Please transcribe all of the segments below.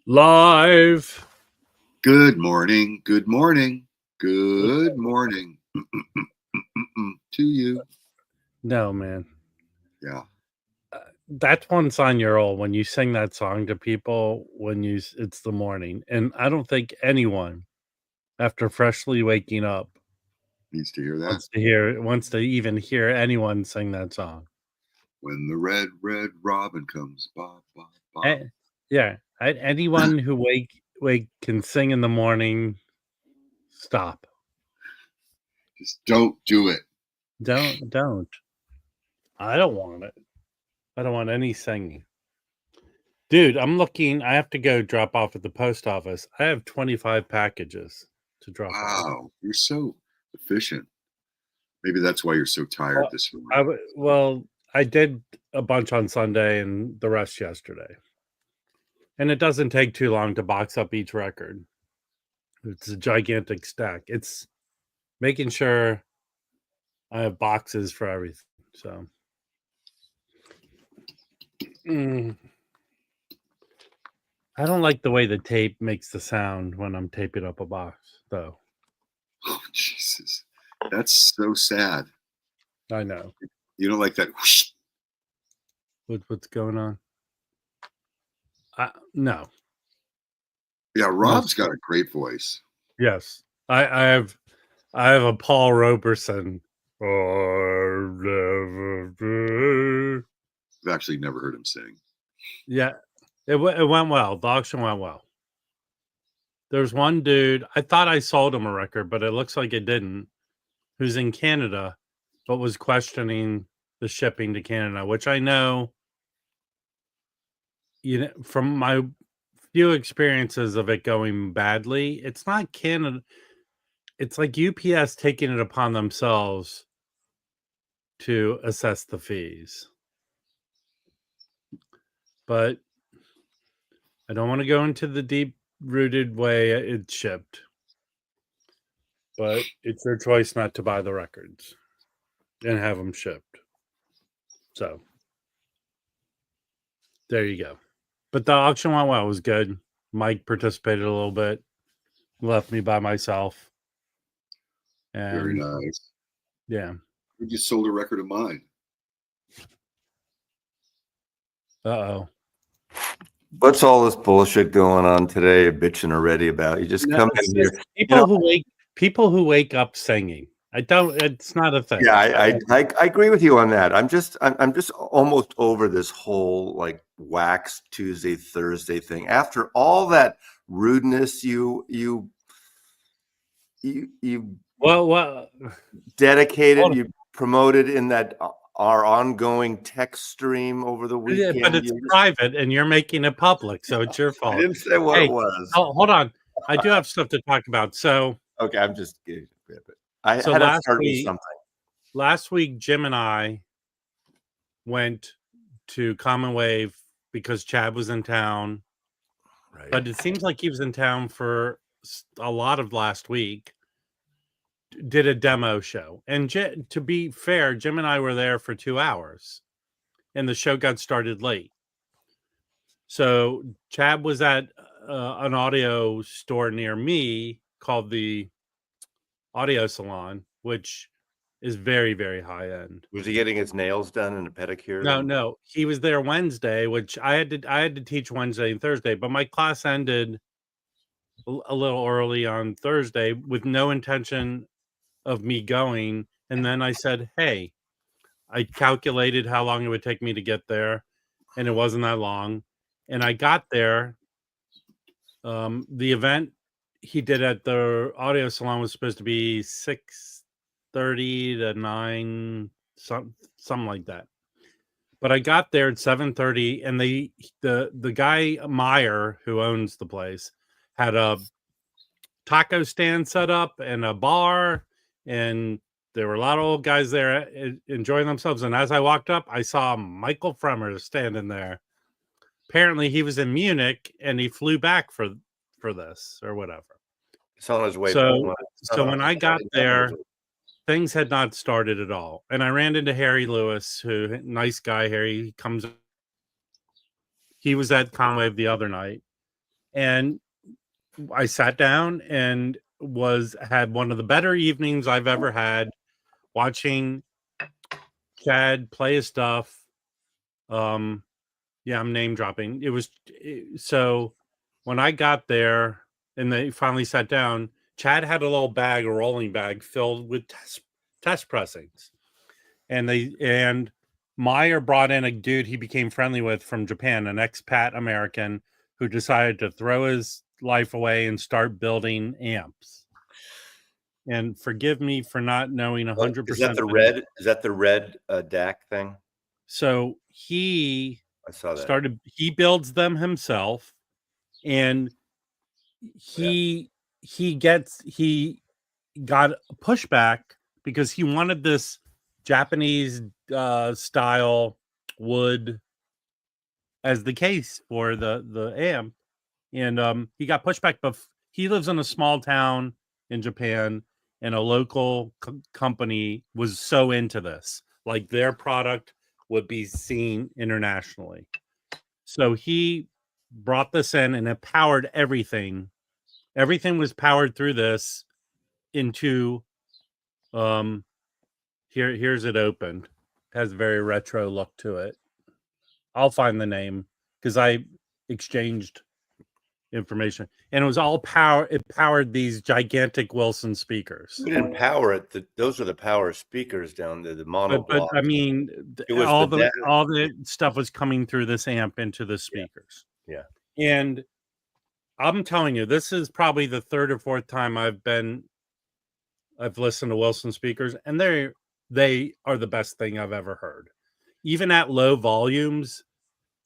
Live. Good morning. Good morning. Good morning to you. No, man. Yeah. That's 1 year old when you sing that song to people it's the morning. And I don't think anyone after freshly waking up Needs to hear that. wants to even hear anyone sing that song. When the red robin comes, ba, ba, ba. Yeah. Anyone who wake can sing in the morning, stop. Just don't do it. Don't. I don't want it. I don't want any singing. Dude, I have to go drop off at the post office. I have 25 packages to drop off. Wow. You're so efficient. Maybe that's why you're so tired this morning. I did a bunch on Sunday and the rest yesterday. And it doesn't take too long to box up each record. It's a gigantic stack. It's making sure I have boxes for everything. So, I don't like the way the tape makes the sound when I'm taping up a box, though. Oh, Jesus. That's so sad. I know. You don't like that whoosh? What's going on? No. Yeah, Rob's got a great voice. Yes. I have a Paul Robeson. I've actually never heard him sing. Yeah. It went well. The auction went well. There's one dude, I thought I sold him a record, but it looks like it didn't, who's in Canada, but was questioning the shipping to Canada, which I know, from my few experiences of it going badly, it's not Canada. It's like UPS taking it upon themselves to assess the fees. But I don't want to go into the deep-rooted way it's shipped. But it's their choice not to buy the records and have them shipped. So, there you go. But the auction went well. It was good. Mike participated a little bit. Left me by myself. And, very nice. Yeah. You just sold a record of mine. Uh-oh. What's all this bullshit going on today? You're bitching already about. You just come in here. People who wake up singing. It's not a thing. Yeah, I agree with you on that. I'm just almost over this whole like wax Tuesday, Thursday thing. After all that rudeness you dedicated, you promoted in that our ongoing text stream over the weekend. But it's private and you're making it public, so it's your fault. I didn't say what it was. Oh, hold on. I do have stuff to talk about. So okay, I'm just kidding. I had to start with something. Last week, Jim and I went to Common Wave because Chad was in town. Right. But it seems like he was in town for a lot of last week. Did a demo show. And to be fair, Jim and I were there for 2 hours. And the show got started late. So Chad was at an audio store near me called the Audio Salon, which is very, very high end. Was he getting his nails done and a pedicure? No. He was there Wednesday, which I had to teach Wednesday and Thursday, but my class ended a little early on Thursday with no intention of me going. And then I said, hey, I calculated how long it would take me to get there, and it wasn't that long. And I got there. The event he did at the Audio Salon was supposed to be 6:30 to 9, something like that. But I got there at 7:30, and the guy Meyer, who owns the place, had a taco stand set up and a bar, and there were a lot of old guys there enjoying themselves. And as I walked up, I saw Michael Fremmer standing there. Apparently, he was in Munich and he flew back for this or whatever. So on his way. So when I got there, things had not started at all. And I ran into Harry Lewis, nice guy. Harry he was at Conwave the other night, And I sat down and had one of the better evenings I've ever had watching Chad play his stuff. Yeah, I'm name dropping. So when I got there and they finally sat down, Chad had a little bag, a rolling bag filled with test pressings. And Meyer brought in a dude he became friendly with from Japan, an expat American who decided to throw his life away and start building amps. And forgive me for not knowing 100%. Is that the red? Is that the red DAC thing? So I saw that. He builds them himself, and he got pushback because he wanted this Japanese style wood as the case for the amp, and he got pushback. But he lives in a small town in Japan, and a local company was so into this, like their product would be seen internationally. So he brought this in, and it powered everything. Everything was powered through this into here's it opened. It has a very retro look to it. I'll find the name because I exchanged information, and it was all power. It powered these gigantic Wilson speakers. We didn't power it. Those are the power speakers down there, the mono But I mean, it was all the stuff was coming through this amp into the speakers. Yeah. And I'm telling you, this is probably the third or fourth time I've listened to Wilson speakers, and they are the best thing I've ever heard. Even at low volumes,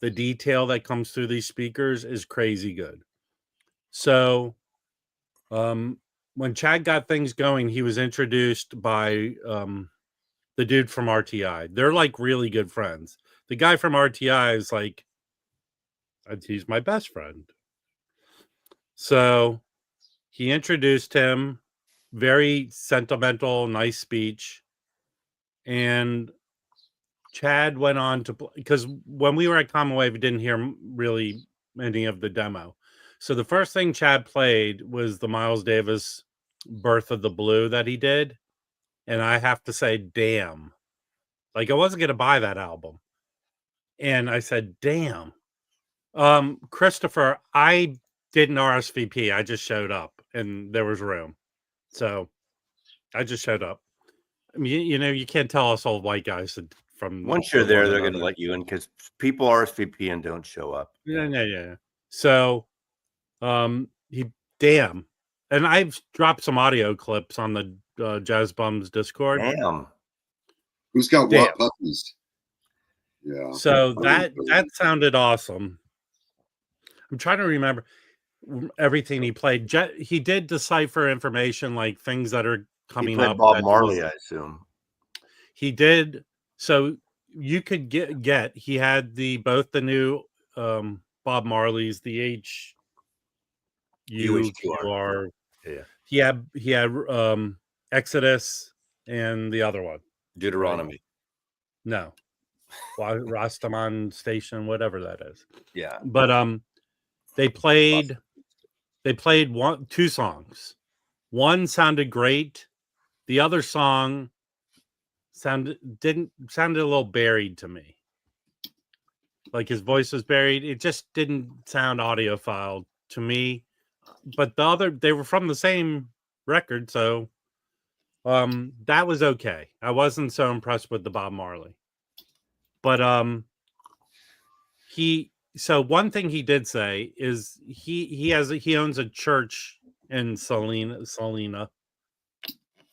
the detail that comes through these speakers is crazy good. So, when Chad got things going, he was introduced by the dude from RTI. They're like really good friends. The guy from RTI is like, he's my best friend. So he introduced him, very sentimental, nice speech. And Chad went on to, because when we were at Commonwealth, we didn't hear really any of the demo. So the first thing Chad played was the Miles Davis Birth of the Blue that he did. And I have to say, damn. Like, I wasn't going to buy that album. And I said, damn. Christopher, I didn't RSVP. I just showed up and there was room. So I just showed up. I mean, you can't tell us old white guys from once you're there, they're going to let you in because people RSVP and don't show up. Yeah. So, damn. And I've dropped some audio clips on the Jazz Bums Discord. Damn. Who's got what puppies? Yeah. So that sounded awesome. I'm trying to remember everything he played. He did decipher information like things that are coming he played up. Bob Marley, I assume. He did. So you could get. He had both the new Bob Marley's, the HUQR. Yeah. He had Exodus and the other one, Deuteronomy. Right? No, Rastaman Station, whatever that is. Yeah. But they played two songs. One sounded great. The other song sounded a little buried to me. Like his voice was buried. It just didn't sound audiophile to me. But they were from the same record, so that was okay. I wasn't so impressed with the Bob Marley. But so one thing he did say is he owns a church in Salina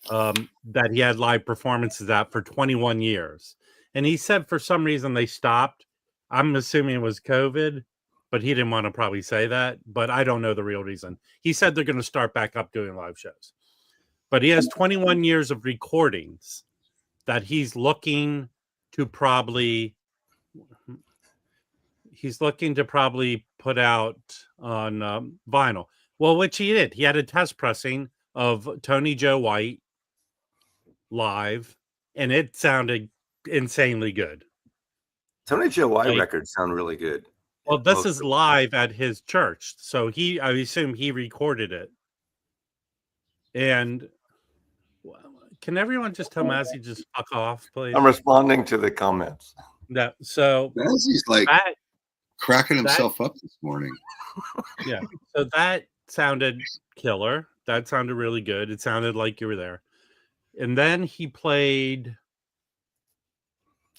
that he had live performances at for 21 years. And he said for some reason they stopped. I'm assuming it was COVID, but he didn't want to probably say that. But I don't know the real reason. He said they're going to start back up doing live shows. But he has 21 years of recordings that he's looking to probably put out on vinyl. Well, which he did. He had a test pressing of Tony Joe White live, and it sounded insanely good. Tony Joe White records sound really good. Well, this is live at his church, so I assume he recorded it. And can everyone just tell Mazzy just fuck off, please? I'm responding to the comments. No, so Mazzy's like cracking himself up this morning. Yeah, so that sounded killer. That sounded really good. It sounded like you were there. And then he played.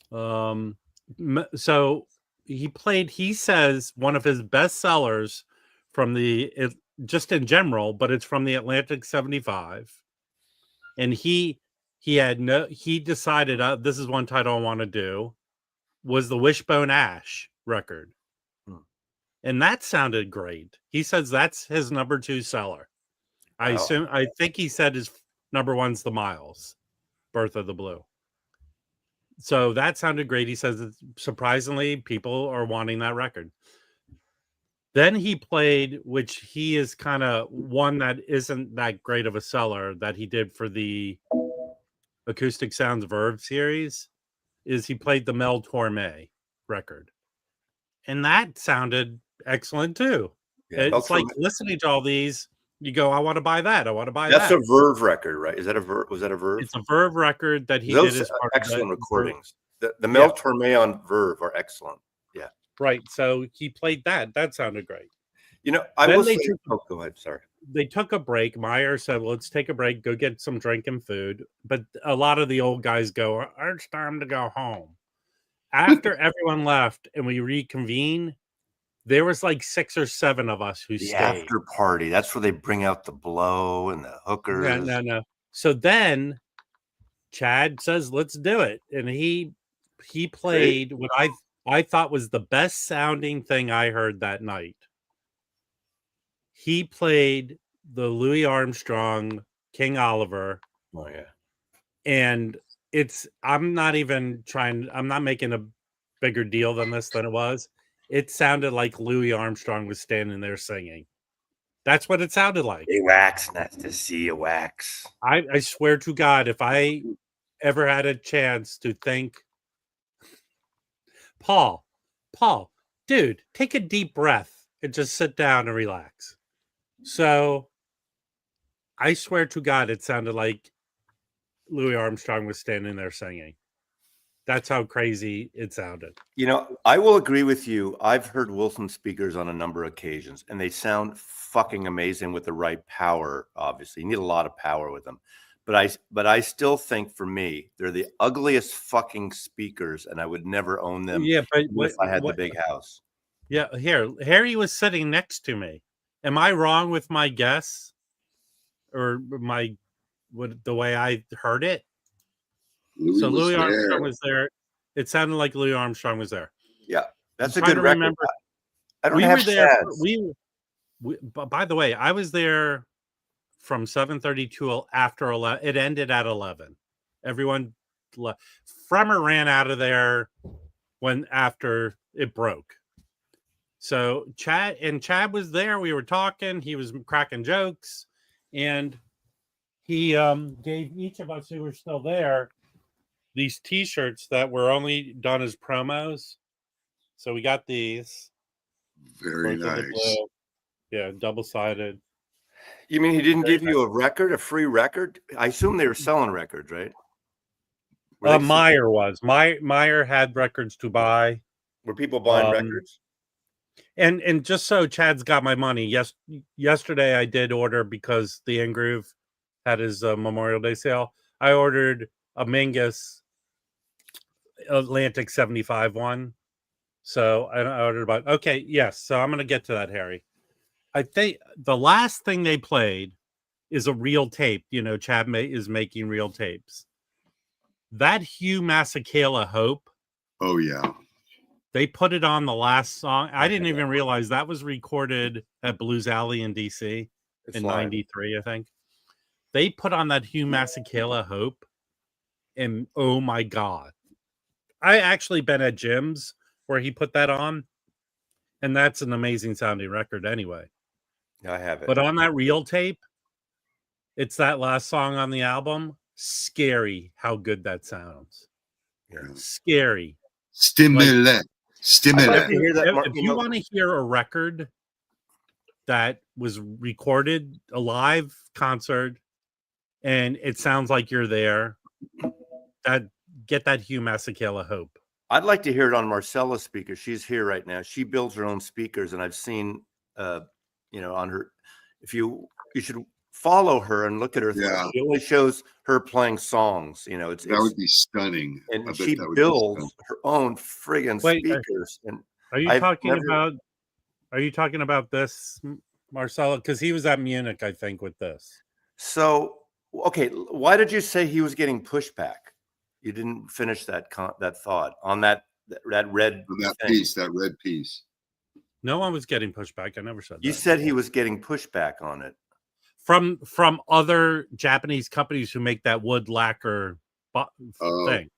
So he says one of his best sellers from just in general, but it's from the Atlantic 75. And he decided this is one title I want to do, was the Wishbone Ash record. And that sounded great. He says that's his number 2 seller. I think he said his number 1's the Miles, Birth of the Blue. So that sounded great. He says that surprisingly, people are wanting that record. Then he played, which he is kind of one that isn't that great of a seller that he did for the Acoustic Sounds Verve series, is he played the Mel Torme record. And that sounded excellent too. Yeah, it's like listening to all these, you go, I want to buy that. I want to buy that. That's a Verve record, right? Is that a Verve? Was that a Verve? It's a Verve record that he did as part excellent recordings. The Mel Torme on Verve are excellent. Yeah. Right. So he played that. That sounded great. You know, I will say, go ahead. Sorry. They took a break. Meyer said, well, let's take a break, go get some drink and food. But a lot of the old guys go, it's time to go home. After everyone left and we reconvene, there was like 6 or 7 of us who stayed. After party. That's where they bring out the blow and the hookers. No. So then Chad says, let's do it. And he played what I thought was the best sounding thing I heard that night. He played the Louis Armstrong King Oliver. Oh, yeah. And I'm not making a bigger deal than this than it was. It sounded like Louis Armstrong was standing there singing. That's what it sounded like. A wax, not to see a wax. I swear to God, if I ever had a chance to think, Paul, dude, take a deep breath and just sit down and relax. So I swear to God, it sounded like Louis Armstrong was standing there singing. That's how crazy it sounded. You know, I will agree with you. I've heard Wilson speakers on a number of occasions, and they sound fucking amazing with the right power. Obviously, you need a lot of power with them. But I still think, for me, they're the ugliest fucking speakers, and I would never own them. Yeah, but if I had the big house. Yeah, Harry was sitting next to me. Am I wrong with my guess, or the way I heard it? Louis Armstrong was there. It sounded like Louis Armstrong was there. Yeah, that's a good record. I don't have stats. By the way, I was there from 7:30 to after 11. It ended at 11. Everyone left. Fremer ran out of there after it broke. So Chad was there. We were talking. He was cracking jokes, and he gave each of us who were still there these T-shirts that were only done as promos. So we got these. Very nice. Yeah, double-sided. You mean he didn't give you a free record? I assume they were selling records, right? Meyer was. Meyer had records to buy. Were people buying records? And just so Chad's got my money, yesterday I did order, because the Ingroove had his Memorial Day sale. I ordered a Mingus Atlantic 75 one. So I ordered about, okay, yes. So I'm going to get to that, Harry. I think the last thing they played is a reel tape. You know, Chad is making reel tapes. That Hugh Masekela Hope. Oh, yeah. They put it on the last song. I didn't even realize that was recorded at Blues Alley in DC in 93, I think. They put on that Hugh Masekela Hope. And oh my God. I actually been at gyms where he put that on. And that's an amazing sounding record anyway. I have it. But on that reel tape, it's that last song on the album. Scary how good that sounds. Yeah. Scary. Stimulate. Stimulate. I'd like to hear that, If you want to hear a record that was recorded, a live concert, and it sounds like you're there, get that Hugh Masekela Hope. I'd like to hear it on Marcella's speaker. She's here right now. She builds her own speakers, and I've seen, on her. If you should follow her and look at her. Yeah. She only shows her playing songs. That would be stunning. And she builds her own friggin' speakers. And are you talking about this, Marcella? Because he was at Munich, I think, with this. So, okay, why did you say he was getting pushback? You didn't finish that thought on that red piece, that red piece. No one was getting pushback. I never said that. You said he was getting pushback on it from other Japanese companies who make that wood lacquer thing.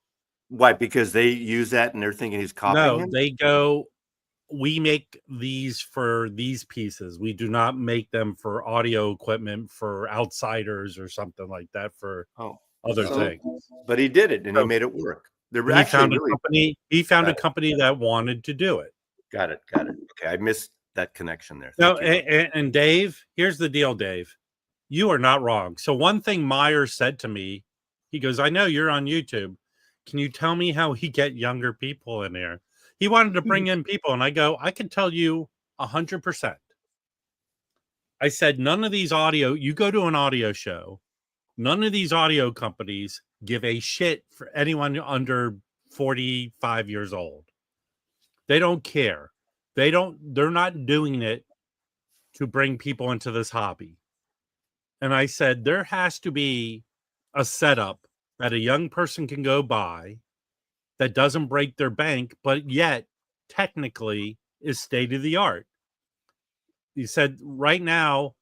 Why? Because they use that and they're thinking he's copying him? They go, we make these for these pieces. We do not make them for audio equipment for outsiders or something like that for other things. But he did it and he made it work. He found a company that wanted to do it. Got it. Okay, I missed that connection there. No, and Dave, here's the deal, Dave. You are not wrong. So one thing Meyer said to me, he goes, I know you're on YouTube. Can you tell me how he get younger people in there? He wanted to bring in people, and I go, I can tell you 100%. I said, none of these you go to an audio show, none of these audio companies give a shit for anyone under 45 years old. They don't care. They're not doing it to bring people into this hobby. And I said, there has to be a setup that a young person can go by that doesn't break their bank, but yet technically is state of the art. He said right now,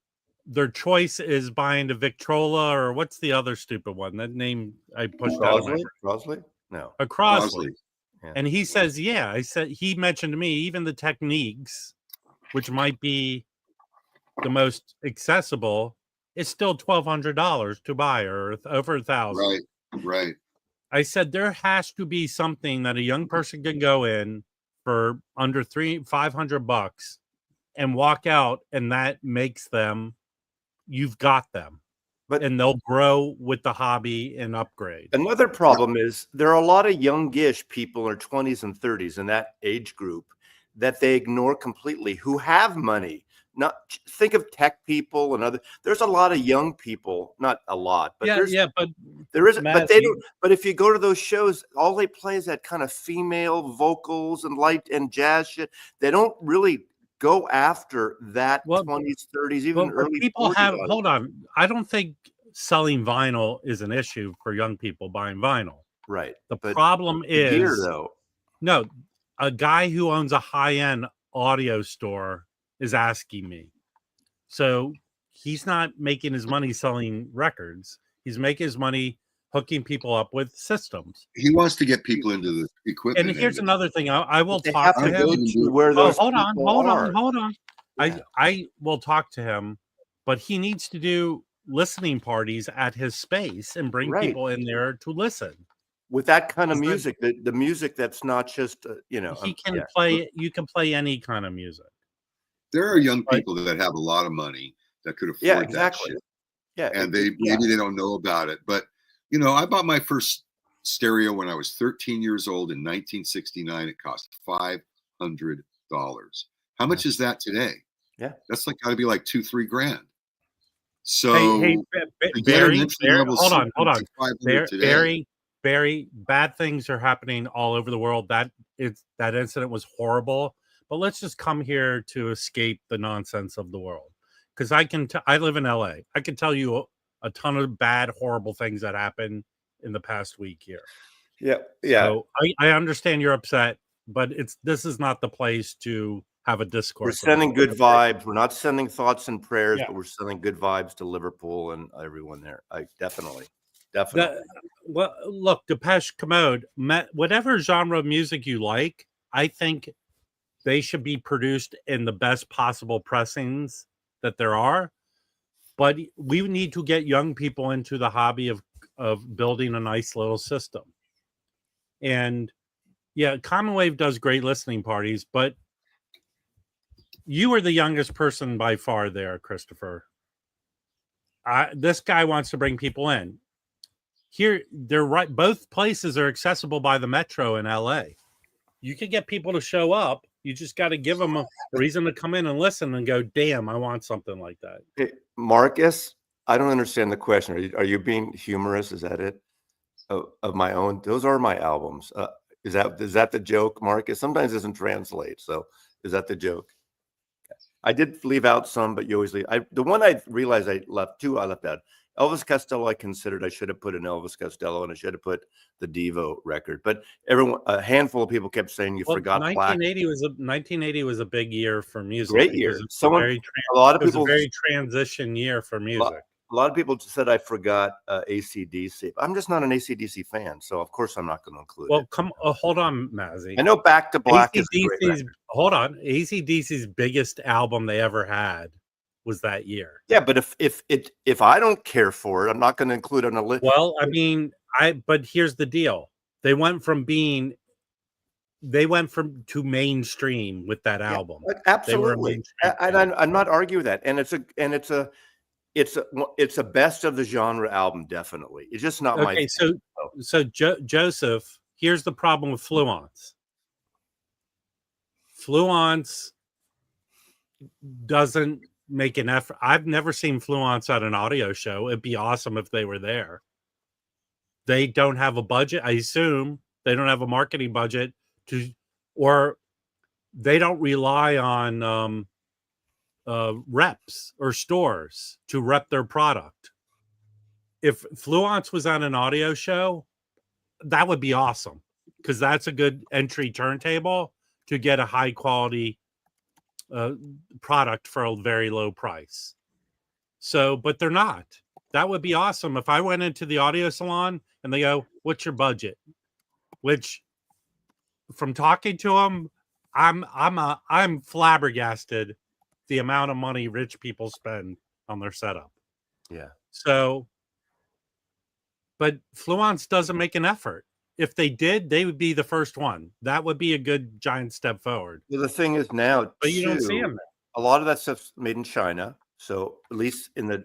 their choice is buying the Victrola, or what's the other stupid one? That name I pushed out. Crosley? No. A Crosley. Yeah. And he says, yeah, he mentioned to me, even the Techniques, which might be the most accessible, it's still $1,200 to buy, or over $1,000. Right. I said, there has to be something that a young person can go in for under $500 and walk out, and that makes them, you've got them. And they'll grow with the hobby and upgrade. Another problem is there are a lot of youngish people in their 20s and 30s in that age group that they ignore completely, who have money. Not think of tech people and other. There's a lot of young people, not a lot, but but there is. But they don't. But if you go to those shows, all they play is that kind of female vocals and light and jazz shit. They don't really go after that 20s, 30s, even early. People hold on. I don't think selling vinyl is an issue for young people buying vinyl. Right. The problem is gear, though. No, a guy who owns a high-end audio store is asking me. So he's not making his money selling records. He's making his money hooking people up with systems. He wants to get people into the equipment. And here's another thing. I will talk to him. Hold on. Yeah. I will talk to him, but he needs to do listening parties at his space and bring people in there to listen. With that kind of music, the music that's not just, he can play. You can play any kind of music. There are young people that have a lot of money that could afford that shit. Yeah, and maybe they don't know about it. But I bought my first stereo when I was 13 years old in 1969. It cost $500. How much is that today? Yeah, that's got to be like $2-3 grand. So Barry, hold on. Barry, bad things are happening all over the world. That incident was horrible. But let's just come here to escape the nonsense of the world. Because I live in LA. I can tell you a ton of bad, horrible things that happened in the past week here. Yeah. So I understand you're upset, but this is not the place to have a discourse. We're sending good vibes. We're not sending thoughts and prayers, but we're sending good vibes to Liverpool and everyone there. Definitely. Look, Depeche Commode, whatever genre of music you like, I think they should be produced in the best possible pressings that there are. But we need to get young people into the hobby of building a nice little system. And, Yeah, Common Wave does great listening parties, but you were the youngest person by far there, Christopher. This guy wants to bring people in. Here, they're right. Both places are accessible by the metro in LA. You can get people to show up. You just got to give them a reason to come in and listen and go, damn, I want something like that. Hey, Marcus, I don't understand the question. Are you being humorous? Is that it? Of my own? Those are my albums. Is that the joke, Marcus? Sometimes it doesn't translate. So is that the joke? I did leave out some, but you always leave. The one I realized I left out. Elvis Costello, I considered I should have put an Elvis Costello, and I should have put the Devo record. But a handful of people kept saying you forgot 1980 was a big year for music. Great year. It was a very transition year for music. A lot of people said I forgot AC/DC. I'm just not an AC/DC fan, so of course I'm not going to include it. Well, hold on, Mazzy. I know Back to Black is great. Hold on. AC/DC's biggest album they ever had was that year. Yeah, but if I don't care for it, I'm not going to include it on a list. Well, I mean, but here's the deal. They went from to mainstream with that album. Absolutely. And I'm not arguing that. And it's a best of the genre album, definitely. It's just not my thing. So Joseph, here's the problem with Fluence. Fluence doesn't make an effort. I've never seen Fluence at an audio show. It'd be awesome if they were there. They don't have a budget. I assume they don't have a marketing budget or they don't rely on reps or stores to rep their product. If Fluence was on an audio show, that would be awesome because that's a good entry turntable to get a high quality product for a very low price. So, but they're not. That would be awesome if I went into the audio salon and they go, "What's your budget?" Which, from talking to them, I'm flabbergasted the amount of money rich people spend on their setup. Yeah. So, but Fluence doesn't make an effort. If they did, they would be the first one. That would be a good giant step forward. Well, the thing is now, but you don't see them there. A lot of that stuff's made in China. So at least in the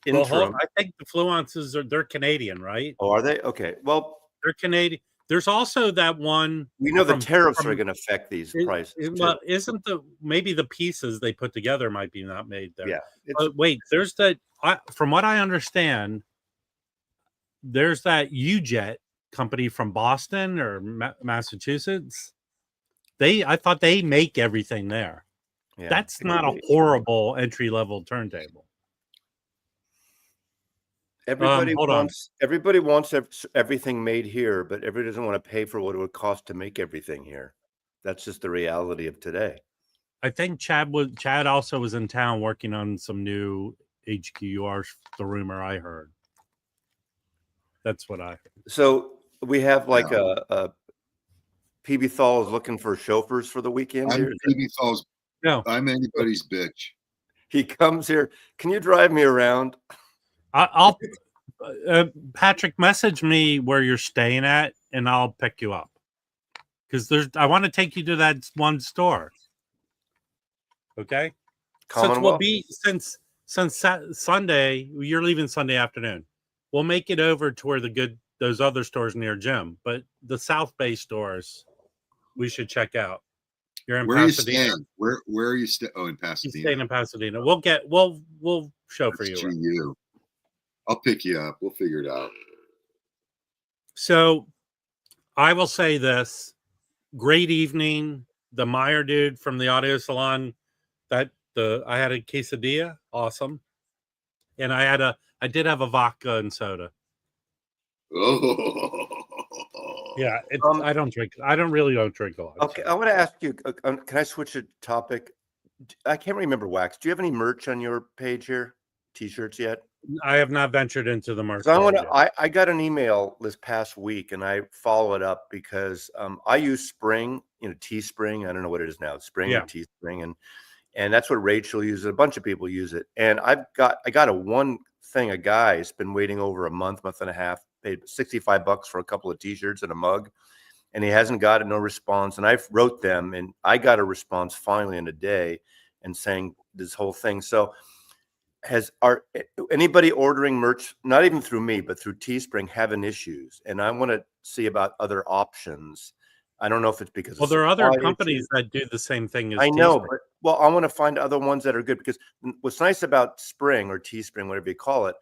interim, I think the Fluences they're Canadian, right? Oh, are they? Okay. Well, they're Canadian. There's also that one. We know the tariffs are going to affect these prices. Well, isn't maybe the pieces they put together might be not made there? Yeah. But wait, there's from what I understand, there's that UJet company from Boston or Massachusetts. I thought they make everything there. Yeah, that's not a horrible entry level turntable. Everybody wants everything made here, but everybody doesn't want to pay for what it would cost to make everything here. That's just the reality of today. I think Chad also was in town working on some new HQURs. The rumor I heard. That's what I heard. So we have like a PB Thal is looking for chauffeurs for the weekend. PB Thal's. No, I'm anybody's bitch. He comes here. Can you drive me around? I'll Patrick, message me where you're staying at, and I'll pick you up. Because I want to take you to that one store. Okay. Since Sunday, you're leaving Sunday afternoon. We'll make it over to where those other stores near Jim, but the South Bay stores we should check out. You're in Pasadena. Are you staying? Where are you staying? Oh, in Pasadena. He's staying in Pasadena. We'll show for you. GU. I'll pick you up. We'll figure it out. So I will say this. Great evening. The Meyer dude from the audio salon. I had a quesadilla. Awesome. And I did have a vodka and soda. Oh. Yeah, I don't drink. I don't drink a lot. Okay, I want to ask you. Can I switch a topic? I can't remember, Wax. Do you have any merch on your page here? T-shirts yet? I have not ventured into the merch. I got an email this past week, and I follow it up because I use Spring, Teespring. I don't know what it is now. Spring or Teespring, and that's what Rachel uses. A bunch of people use it, and I got a guy's been waiting over a month and a half. Paid $65 for a couple of T-shirts and a mug, and he hasn't got no response. And I wrote them, and I got a response finally in a day, and saying this whole thing. So, are anybody ordering merch, not even through me, but through Teespring, having issues? And I want to see about other options. I don't know if it's because Well, there are other companies that do the same thing as I know, Teespring. but well, I want to find other ones that are good, because what's nice about Spring or Teespring, whatever you call it,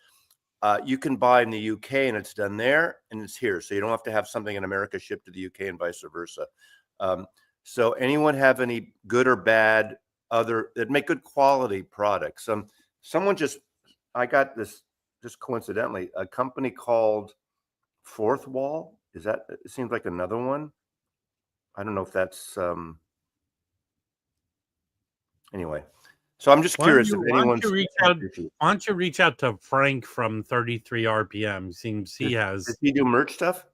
you can buy in the UK and it's done there and it's here. So you don't have to have something in America shipped to the UK and vice versa. So anyone have any good or bad that make good quality products? I got this just coincidentally, a company called Fourth Wall. It seems like another one. I don't know if that's anyway. So I'm just curious if anyone's. Why don't you reach out to Frank from 33 RPM? Seems he has. Does he do merch stuff?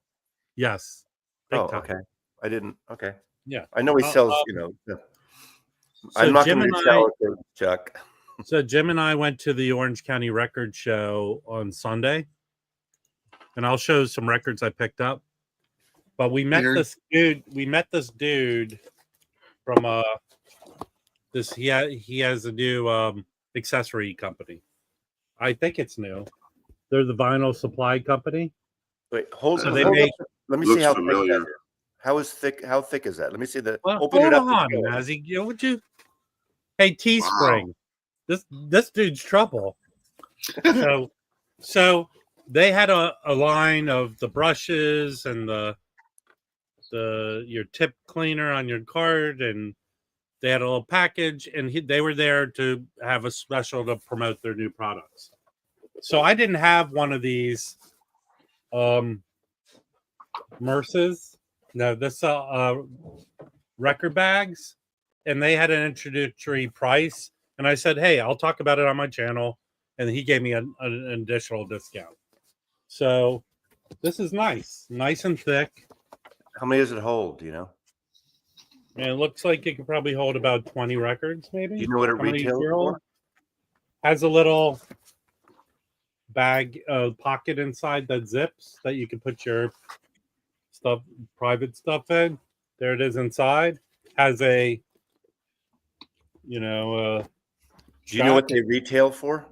Yes. Oh, okay. I didn't. Okay. Yeah. I know he sells. I'm not going to sell it, Chuck. So Jim and I went to the Orange County Record Show on Sunday, and I'll show some records I picked up. But we met this dude. We met this dude from this. He has a new accessory company. I think it's new. They're the vinyl supply company. Wait, hold on. Let me see how familiar. How thick is that? Let me see the. Well, open it up. Hold on, Mazzy. Would you? Hey, Teespring. Wow. This dude's trouble. So they had a line of the brushes and your tip cleaner on your card, and they had a little package, and they were there to have a special to promote their new products. So I didn't have one of these Merces. No, this record bags, and they had an introductory price, and I said, hey, I'll talk about it on my channel, and he gave me an additional discount. So this is nice and thick. How many does it hold? Do you know? And it looks like it could probably hold about 20 records, maybe. Do you know what it retails for? Has a little bag pocket inside that zips that you can put your private stuff in. There it is inside. Has a do you know what they retail for?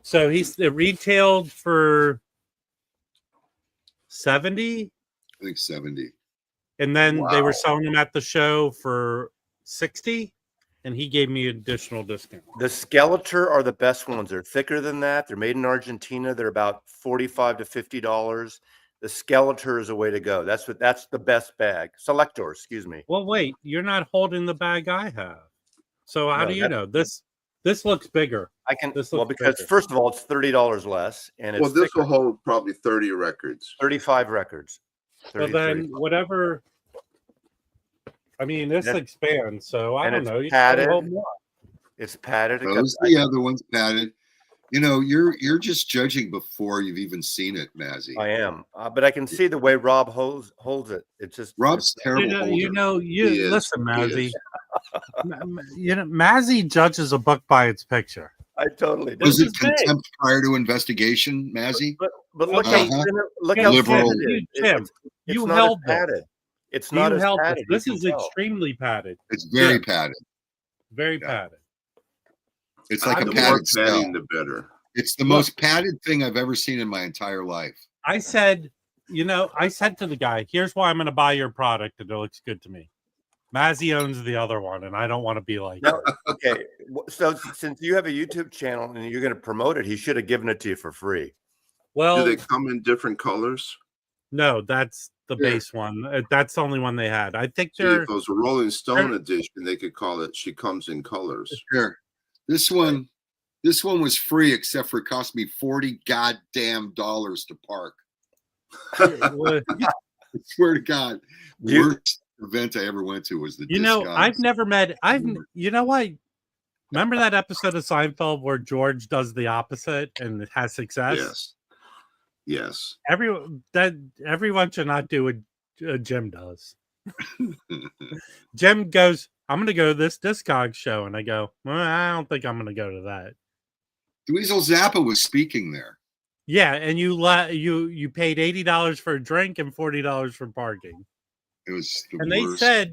So it retailed for 70. I think 70. And then they were selling them at the show for 60, and he gave me additional discount. The Skeletor are the best ones. They're thicker than that. They're made in Argentina. They're about $45 to $50. The Skeletor is a way to go. That's the best bag. Selector, excuse me. Well, wait, you're not holding the bag I have. So how do you know? This looks bigger. Because bigger. First of all, it's $30 less, and it's this will hold probably 30 records. 35 records. Well, then whatever. I mean, this expands, so I don't know. You padded. It's padded. Those the other one's padded. You're just judging before you've even seen it, Mazzy. I am, but I can see the way Rob holds it. It's just Rob's terrible. Listen, Mazzy. Mazzy judges a book by its picture. I totally do. Was it contempt prior to investigation, Mazzy? But look how liberal. Tim, you held padded. It's not as padded. This is extremely padded. It's very padded. Very padded. It's like a padded padding, the better. It's the most padded thing I've ever seen in my entire life. I said to the guy, here's why I'm going to buy your product, and it looks good to me. Mazzy owns the other one, and I don't want to be like no, okay. So since you have a YouTube channel and you're going to promote it, he should have given it to you for free. Well, do they come in different colors? No, that's the base one. That's the only one they had. I think if it was a Rolling Stone edition, they could call it "She Comes in Colors." Sure. This one was free, except for it cost me $40 goddamn to park. I swear to God, worst event I ever went to was the. I've never met. You know what? Remember that episode of Seinfeld where George does the opposite and has success? Yes. Everyone should not do what Jim does. Jim goes, I'm going to go to this Discog show. And I go, well, I don't think I'm going to go to that. Dweezil Zappa was speaking there. Yeah. And you paid $80 for a drink and $40 for parking. It was the And they worst. said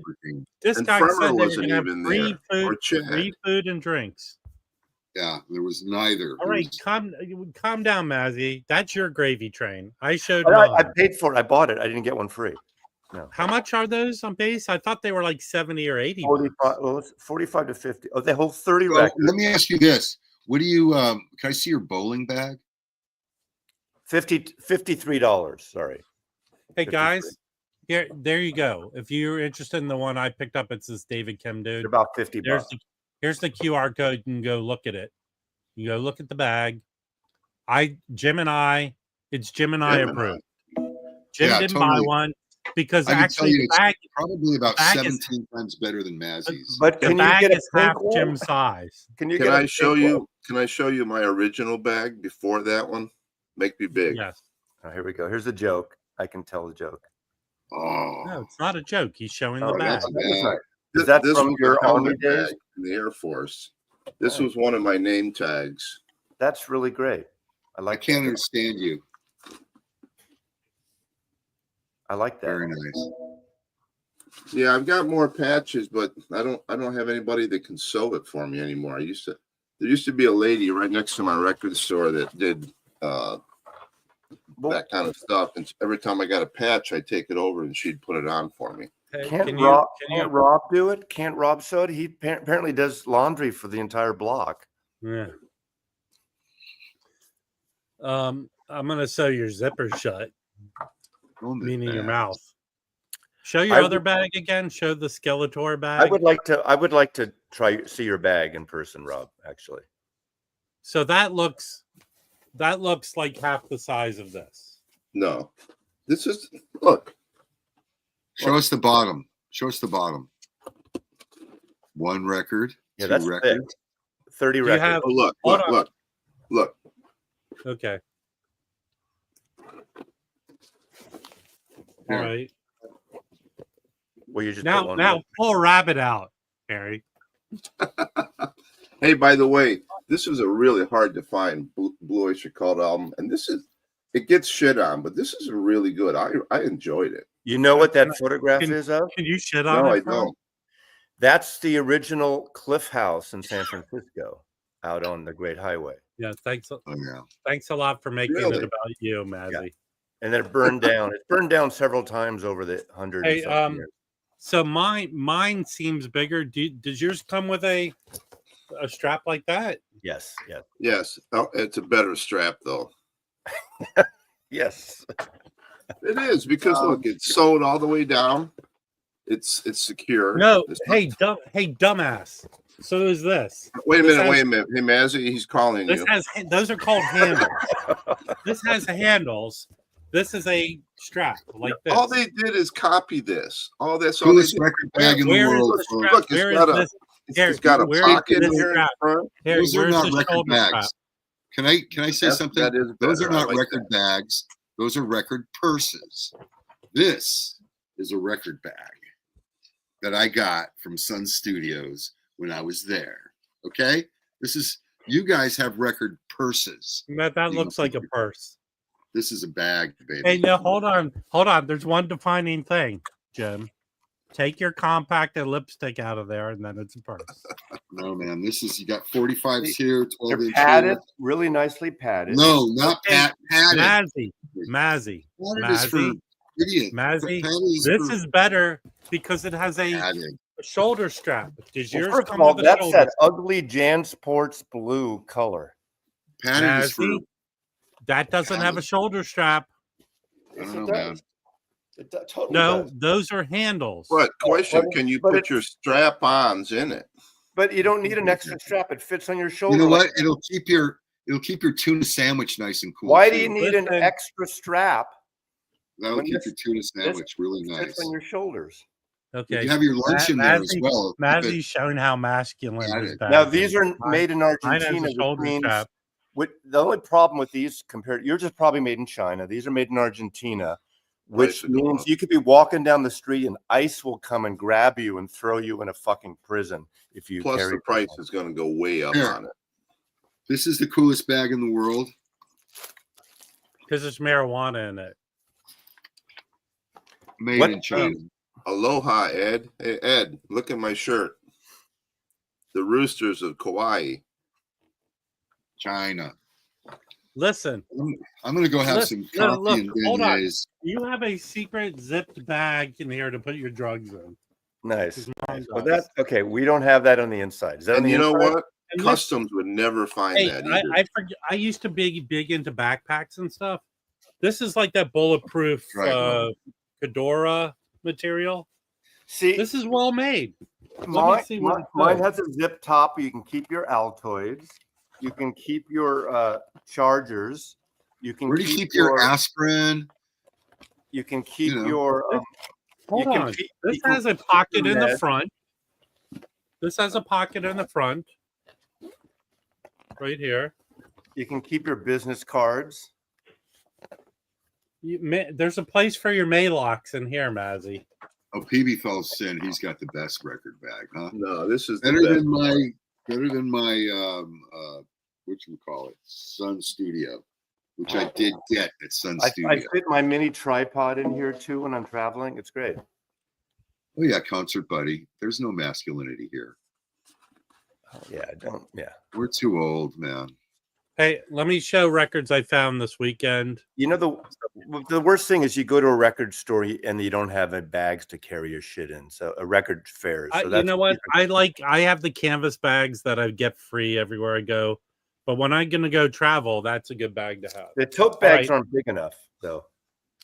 this And guy Fremer said they were wasn't going to have even free there, or food, Chad. free food and drinks. Yeah, there was neither. All right, calm down, Mazzy. That's your gravy train. I showed But mine. I paid for it. I bought it. I didn't get one free. No. How much are those on base? I thought they were like 70 or 80. 45 to 50. Oh, they hold 30 Well, records. let me ask you this. What do you can I see your bowling bag? $53. Sorry. Hey 53. guys, there you go. If you're interested in the one I picked up, it's this David Kim dude. They're about 50 bucks. Here's the QR code. You can go look at it. You go look at the bag. Jim and I approved. Jim didn't buy one because actually the bag probably about 17 times better than Mazzy's. But the bag is half Jim's size. Can I show you? Can I show you my original bag before that one? Make me big. Yes. Oh, here we go. Here's the joke. I can tell the joke. Oh no, it's not a joke. He's showing the bag. Is that this from was your the Army helmet days? bag in the Air Force? This was one of my name tags. That's really great. I can't understand you. I like that. Very nice. Yeah, I've got more patches, but I don't have anybody that can sew it for me anymore. There used to be a lady right next to my record store that did that kind of stuff, and every time I got a patch, I'd take it over and she'd put it on for me. Can't Rob do it? Can't Rob sew it? He apparently does laundry for the entire block. Yeah. I'm gonna sew your zipper shut, meaning your mouth. Show your other bag again. Show the Skeletor bag. I would like to see your bag in person, Rob. Actually. So that looks like half the size of this. No, this is look. Show us the bottom. Show us the bottom. One record. Yeah, two that's records. 30 records. Look. Okay. All right. Well, you just now pull a rabbit out, Harry. Hey, by the way, this is a really hard to find Blue Oyster Cult album, and it gets shit on, but this is really good. I enjoyed it. You know what that photograph is of? Can you shit on it? No, I don't. That's the original Cliff House in San Francisco, out on the Great Highway. Yeah, thanks. Thanks a lot for making it about you, Mazzy. Yeah. And then it burned down. It burned down several times over the 100 years. So mine seems bigger. Does yours come with a strap like that? Yes. Oh, it's a better strap though. Yes. It is because look, it's sewed all the way down. It's secure. No, dumbass. So is this. Wait a minute. Hey, Mazzy, he's calling you. Those are called handles. This has handles. This is a strap like this. All they did is copy this. All that's all Coolest record bag in the world. Look, it's got a pocket here in front. Those are not record bags. Can I say something? Those are not record bags. Those are record purses. This is a record bag that I got from Sun Studios when I was there. Okay? You guys have record purses. That looks like a purse. This is a bag, baby. Hey, no, hold on. There's one defining thing, Jim. Take your compact and lipstick out of there, and then it's a purse. No, man. You got 45s here, 12 inch padded, here. really nicely padded. No, not padded. Mazzy. Idiot. Mazzy, this is better because it has a shoulder strap. Does yours first come of all, with a that's shoulder that ugly JanSports blue color. Padded is for that doesn't have a shoulder strap. I don't know, man. It totally No, does. Those are handles. But can you put your strap-ons in it? But you don't need an extra strap. It fits on your shoulder. You know what? It'll keep your tuna sandwich nice and cool. Why do you need an extra strap? That'll keep your tuna sandwich really nice. Fits on your shoulders. Okay. You have your lunch in there as well. Mazzy's showing how masculine his bag Now is. these are made in Argentina, which means the only problem with these yours is probably made in China. These are made in Argentina, which means you could be walking down the street and ICE will come and grab you and throw you in a fucking prison if you Plus the price is going to go way up on it. This is the coolest bag in the world. Because there's marijuana in it. Made in China. Aloha, Ed. Hey, Ed, look at my shirt. The Roosters of Kauai. China. Listen, I'm gonna go have some coffee look, and hold on. beignets. You have a secret zipped bag in here to put your drugs in. Nice. Mine Well, does. okay. We don't have that on the inside. Is that on And the you know inside? what? And Customs would never find Hey, that either. I forget. I used to be big into backpacks and stuff. This is like that bulletproof Right. Fedora material. See, This is well made. mine, see what it mine says. has a zip top. You can keep your Altoids. You can keep your chargers. You can Where do you keep your aspirin? You can keep You know. your. Hold you can on. keep- This you can has a keep pocket your in the meds. front. This has a pocket in the front. Right here. You can keep your business cards. There's a place for your Maylocks in here, Mazzy. Oh, PB Falls Sin, he's got the best record bag, huh? No, this is Better the best. than my whatchamacallit, Sun Studio, which I did get at Sun I Studio. fit my mini tripod in here too when I'm traveling. It's great. Oh yeah, Concert Buddy. There's no masculinity here. Oh, yeah, I don't. Yeah. We're too old, man. Hey, let me show records I found this weekend. You know, the worst thing is you go to a record store and you don't have bags to carry your shit in. So a record fair. So You know what? I have the canvas bags that I get free everywhere I go. But when I'm going to go travel, that's a good bag to have. The tote bags aren't big enough, though.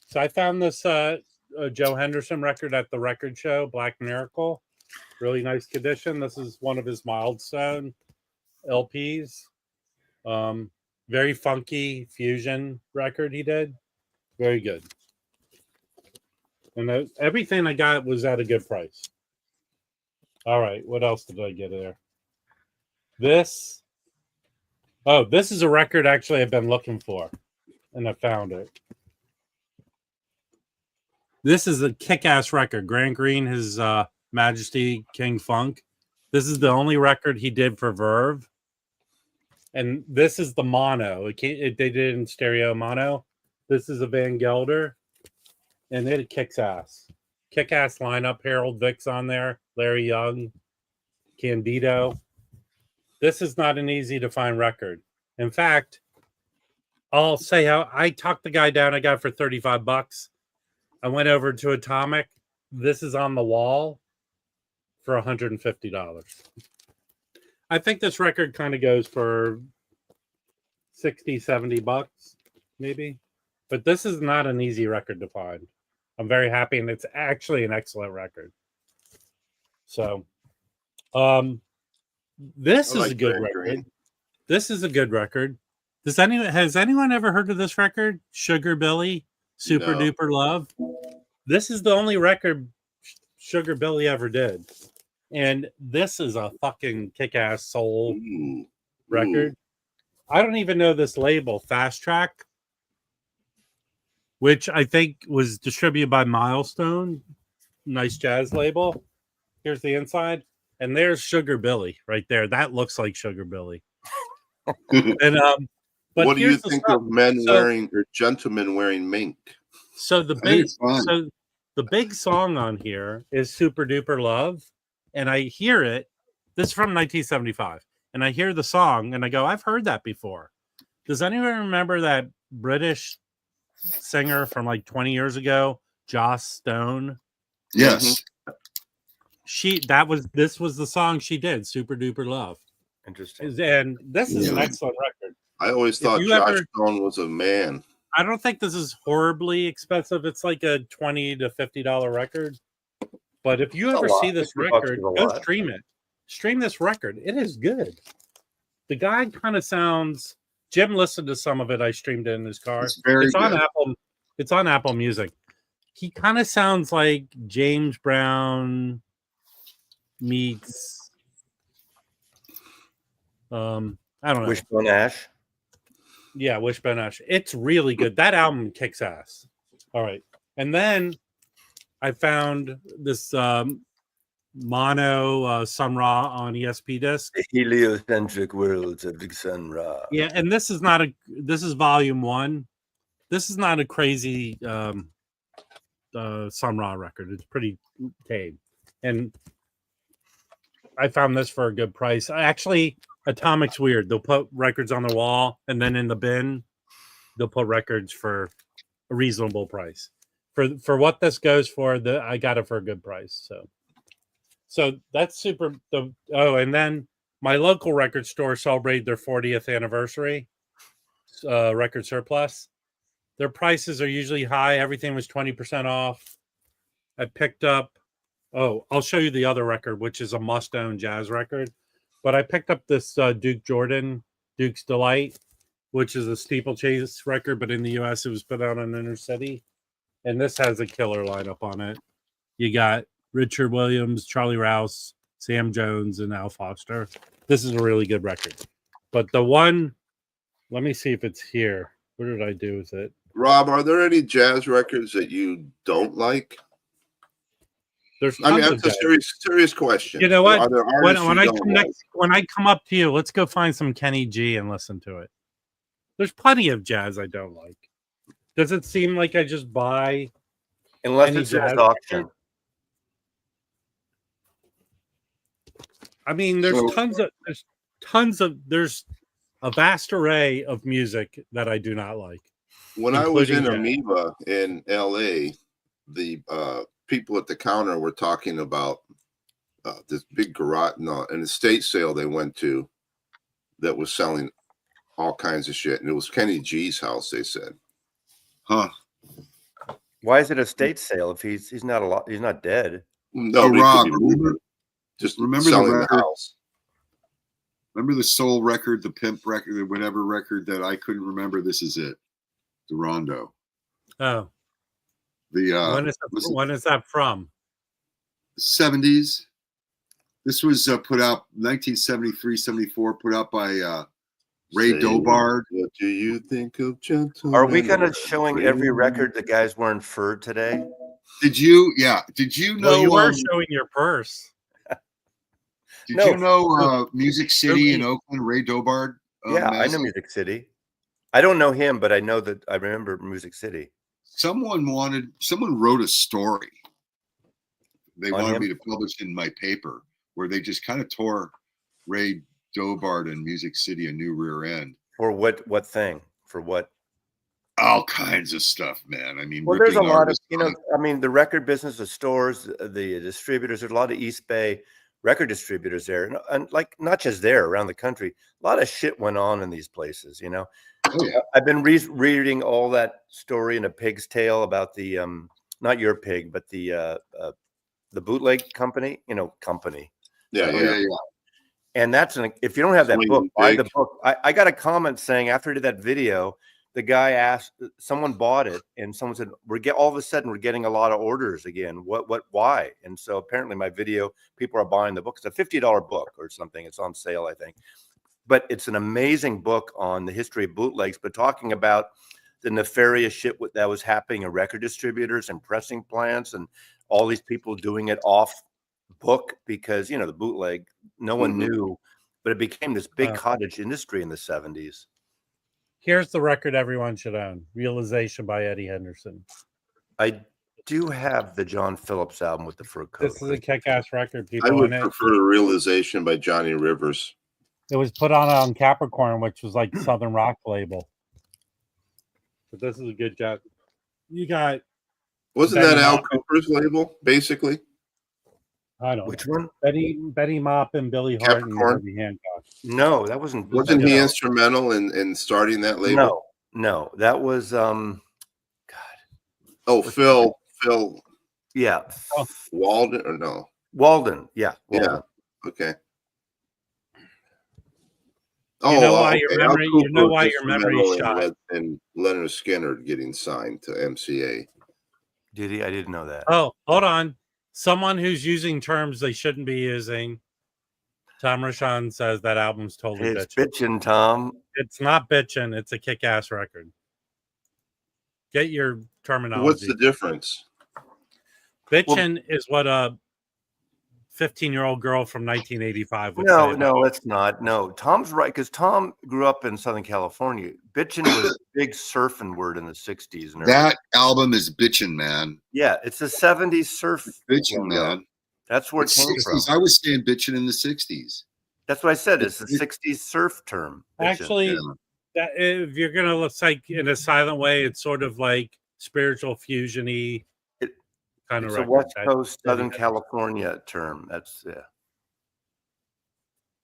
So I found this Joe Henderson record at the record show, Black Miracle. Really nice condition. This is one of his Milestone LPs. Very funky fusion record he did. Very good. And everything I got was at a good price. All right, what else did I get there? This is a record actually I've been looking for, and I found it. This is a kick-ass record. Grant Green, His Majesty King Funk. This is the only record he did for Verve. And this is the mono. They did it in stereo mono. This is a Van Gelder. And it kicks ass. Kick-ass lineup. Harold Vick's on there. Larry Young. Candido. This is not an easy to find record. In fact, I'll say how I talked the guy down. I got it for $35. I went over to Atomic. This is on the wall for $150. I think this record kind of goes for $60, $70, maybe. But this is not an easy record to find. I'm very happy, and it's actually an excellent record. So, this is a good record. This is a good record. Has anyone ever heard of this record? Sugar Billy, Super Duper Love. This is the only record Sugar Billy ever did. And this is a fucking kick-ass soul record. I don't even know this label, Fast Track, which I think was distributed by Milestone. Nice jazz label. Here's the inside. And there's Sugar Billy right there. That looks like Sugar Billy. And but what do you think of wearing or gentlemen wearing mink? So the big song on here is Super Duper Love. And I hear it. This is from 1975. And I hear the song and I go, I've heard that before. Does anyone remember that British singer from like 20 years ago, Joss Stone? Yes. This was the song she did, Super Duper Love. Interesting. And this is an excellent record. I always thought Josh Stone was a man. I don't think this is horribly expensive. It's like a $20 to $50 record. But if you ever see this record, go stream it. Stream this record. It is good. The guy kind of sounds. Jim listened to some of it. I streamed it in his car. It's on Apple. It's on Apple Music. He kind of sounds like James Brown meets. I don't know. Wishbone Ash. Yeah, Wishbone Ash. It's really good. That album kicks ass. All right, and then I found this mono Sun Ra on ESP disc. The heliocentric worlds of Sun Ra. Yeah, and this is volume 1. This is not a crazy Sun Ra record. It's pretty tame, and I found this for a good price. Actually, Atomic's weird. They'll put records on the wall, and then in the bin, they'll put records for a reasonable price. For what this goes for, I got it for a good price. So that's super. And then my local record store celebrated their 40th anniversary. Record surplus. Their prices are usually high. Everything was 20% off. I picked up. Oh, I'll show you the other record, which is a must-own jazz record. But I picked up this Duke Jordan, Duke's Delight, which is a steeplechase record, but in the U.S. it was put out on Inner City. And this has a killer lineup on it. You got Richard Williams, Charlie Rouse, Sam Jones, and Al Foster. This is a really good record. But the one, let me see if it's here. What did I do with it? Rob, are there any jazz records that you don't like? There's I mean, that's a serious question. You know what? Are there artists when I come up to you, let's go find some Kenny G and listen to it. There's plenty of jazz I don't like. Does it seem like I just buy unless it's at auction? I mean, there's a vast array of music that I do not like. When I was in Amoeba in LA, the people at the counter were talking about this big garage, an estate sale they went to that was selling all kinds of shit, and it was Kenny G's house. They said, "Huh? Why is it a estate sale if he's not alive? He's not dead." No, Rob, remember selling the house. Remember the soul record, the pimp record, the whatever record that I couldn't remember? This is it, the Rondo. Oh, the when is that from? 70s. This was put out 1973, 74. Put out by Ray Dobard. What do you think of gentlemen? Are we kind of showing every record the guy's wearing fur today? Did you? Yeah. Did you know? Well, you were showing your purse. Did you know Music City in Oakland? Ray Dobard. Yeah, I know Music City. I don't know him, but I know that I remember Music City. Someone wrote a story. They wanted me to publish in my paper where they just kind of tore Ray Dobard and Music City a new rear end. For what thing? For what? All kinds of stuff, man. I mean, well, there's a lot of, I mean, the record business, the stores, the distributors, there's a lot of East Bay record distributors there. And like, not just there, around the country, a lot of shit went on in these places, Oh, yeah. I've been reading all that story in A Pig's Tale about the, not your pig, but the bootleg company, company. Yeah. And that's if you don't have that book, buy the book. I got a comment saying after I did that video, the guy asked, someone bought it, and someone said, all of a sudden we're getting a lot of orders again. Why? And so apparently my video, people are buying the book. It's a $50 book or something. It's on sale, I think. But it's an amazing book on the history of bootlegs, but talking about the nefarious shit that was happening in record distributors and pressing plants and all these people doing it off book because, the bootleg, no one knew, but it became this big cottage industry in the 70s. Here's the record everyone should own. Realization by Eddie Henderson. I do have the John Phillips album with the fur coat. This is a kick-ass record. I would prefer Realization by Johnny Rivers. It was put on Capricorn, which was like Southern rock label. But this is a good job. You got... Wasn't that Al Cooper's label, basically? I don't know. Which one? Betty Mop and Billy Hart and Herbie Hancock. No, that wasn't. Wasn't he instrumental in starting that label? No, that was God. Oh, Phil. Yeah. Walden or no? Walden. Yeah. Walden. Yeah. Okay. You know why your memory is shot. And Leonard Skinner getting signed to MCA. Did he? I didn't know that. Oh, hold on. Someone who's using terms they shouldn't be using. Tom Rashan says that album's totally it's bitchin', Tom. It's not bitchin'. It's a kick-ass record. Get your terminology. What's the difference? Bitchin' is what 15-year-old girl from 1985 would No, say. no, it's not. No, Tom's right because Tom grew up in Southern California. Bitchin' was a big surfing word in the 60s. And That album is bitchin', man. yeah, it's a 70s surf. Bitchin', man. That's where it came 60s. from. I was saying bitchin' in the 60s. That's what I said. It's a 60s surf term. Bitchin'. Actually, that if you're gonna look like in a silent way, it's sort of like spiritual fusion-y kind of It's a record. West Coast, Southern California term. That's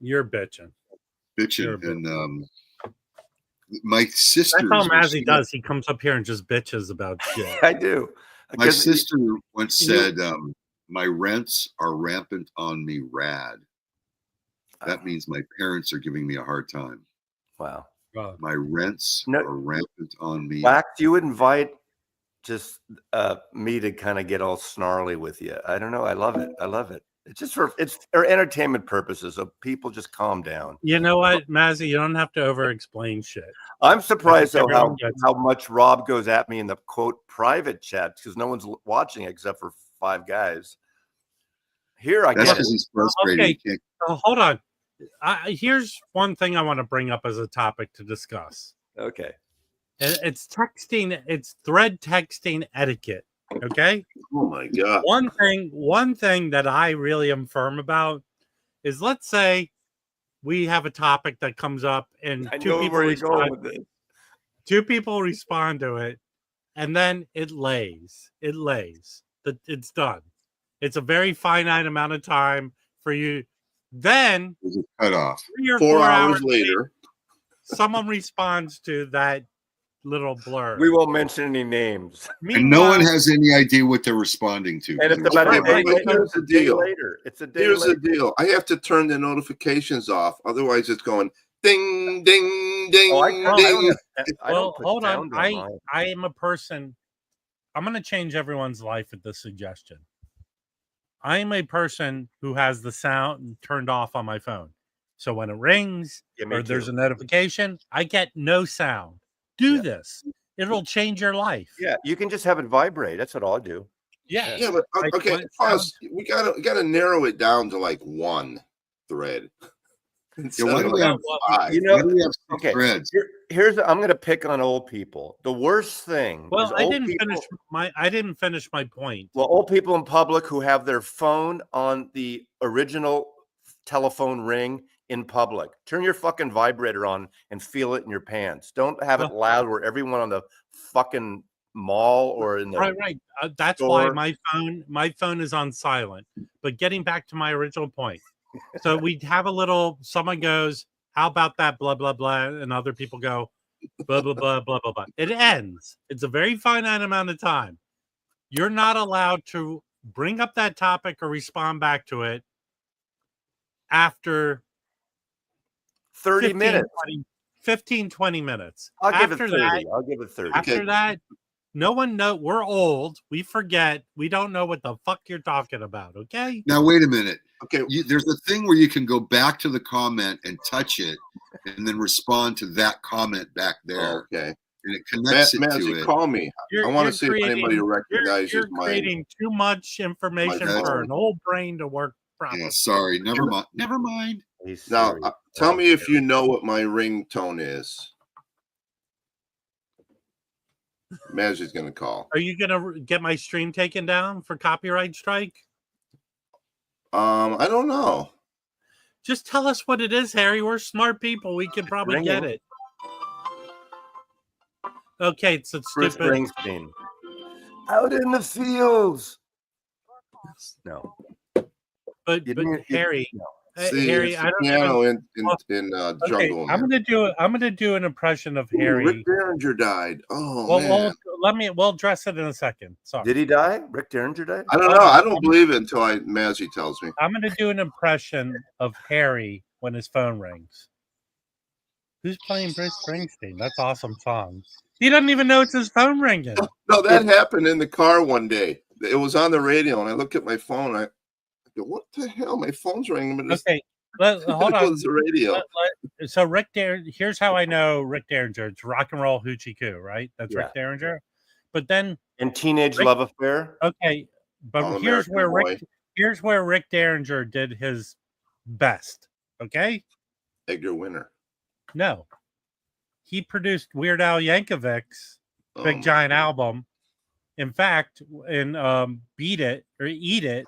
You're bitching. Bitchin'. And my sister. That's all Mazzy does. He comes up here and just bitches about shit. I do. My sister once said, my rents are rampant on me, rad. That means my parents are giving me a hard time. Wow. My rents are rampant on me. Wax, you would invite just me to kind of get all snarly with you. I don't know. I love it. I love it. It's just for entertainment purposes. So people just calm down. You know what, Mazzy? You don't have to over-explain shit. I'm surprised though how much Rob goes at me in the quote private chat because no one's watching except for 5 guys. Here I That's get because he's frustrated. Okay, hold on. Here's one thing I want to bring up as a topic to discuss. Okay. It's texting. It's thread texting etiquette. Okay. Oh my God. One thing that I really am firm about is, let's say we have a topic that comes up and two people respond to it, and then it lays. It's done. It's a very finite amount of time for you. Then There's a cutoff. 3 or 4 hours later, someone responds to that little blur. We won't mention any names. And no one has any idea what they're responding to. And it's about a day later. Here's the deal. It's a day Here's later. the deal. I have to turn the notifications off. Otherwise, it's going ding, ding, ding, ding. Well, hold on. I am a person. I'm going to change everyone's life with this suggestion. I am a person who has the sound turned off on my phone. So when it rings or there's a notification, I get no sound. Do this. It'll change your life. Yeah, you can just have it vibrate. That's what I'll do. Yeah. Yeah, but okay, first we gotta narrow it down to like 1 thread. Why do we have 5? You know, why do we have 6 threads? I'm going to pick on old people. The worst thing. Well, I didn't finish my point. Well, old people in public who have their phone on the original telephone ring in public. Turn your fucking vibrator on and feel it in your pants. Don't have it loud where everyone on the fucking mall or in the right. That's store. why my phone is on silent. But getting back to my original point. So we have someone goes, how about that, blah, blah, blah. And other people go, blah, blah, blah, blah, blah, blah. It ends. It's a very finite amount of time. You're not allowed to bring up that topic or respond back to it after 30 minutes. 20 minutes. I'll give it 30. I'll give it 30. After that, no one knows. We're old. We forget. We don't know what the fuck you're talking about. Okay. Now wait a minute. Okay. There's a thing where you can go back to the comment and touch it, and then respond to that comment back there. Okay. And it connects it to Magic, it. call me. I want to see if anybody recognizes you're creating too much information for an old brain to work properly. Yeah, sorry. Never mind. Now, tell me if you know what my ringtone is. Magic's gonna call. Are you gonna get my stream taken down for copyright strike? I don't know. Just tell us what it is, Harry. We're smart people. We can probably get it. Okay, it's a Bruce stupid. Springsteen. Out in the fields. No. But Harry, See, Harry, it's I don't piano even, in okay, jungle. I'm gonna do an impression of Harry. Rick Derringer died. Oh man. We'll address it in a second. Sorry. Did he die? Rick Derringer died? I don't know. I don't believe it until Mazzy tells me. I'm gonna do an impression of Harry when his phone rings. Who's playing Bruce Springsteen? That's awesome song. He doesn't even know it's his phone ringing. No, that happened in the car one day. It was on the radio, and I look at my phone. I go, "What the hell? My phone's ringing." But Okay, hold on. It was the radio. So Rick Derringer. Here's how I know Rick Derringer. It's Rock and Roll Hoochie Coo, right? That's Rick Derringer. But then in Teenage Love Affair. Okay, but here's where here's where Rick Derringer did his best. Okay, Edgar Winter. no, he produced Weird Al Yankovic's big giant album. In fact, in Beat It or Eat It,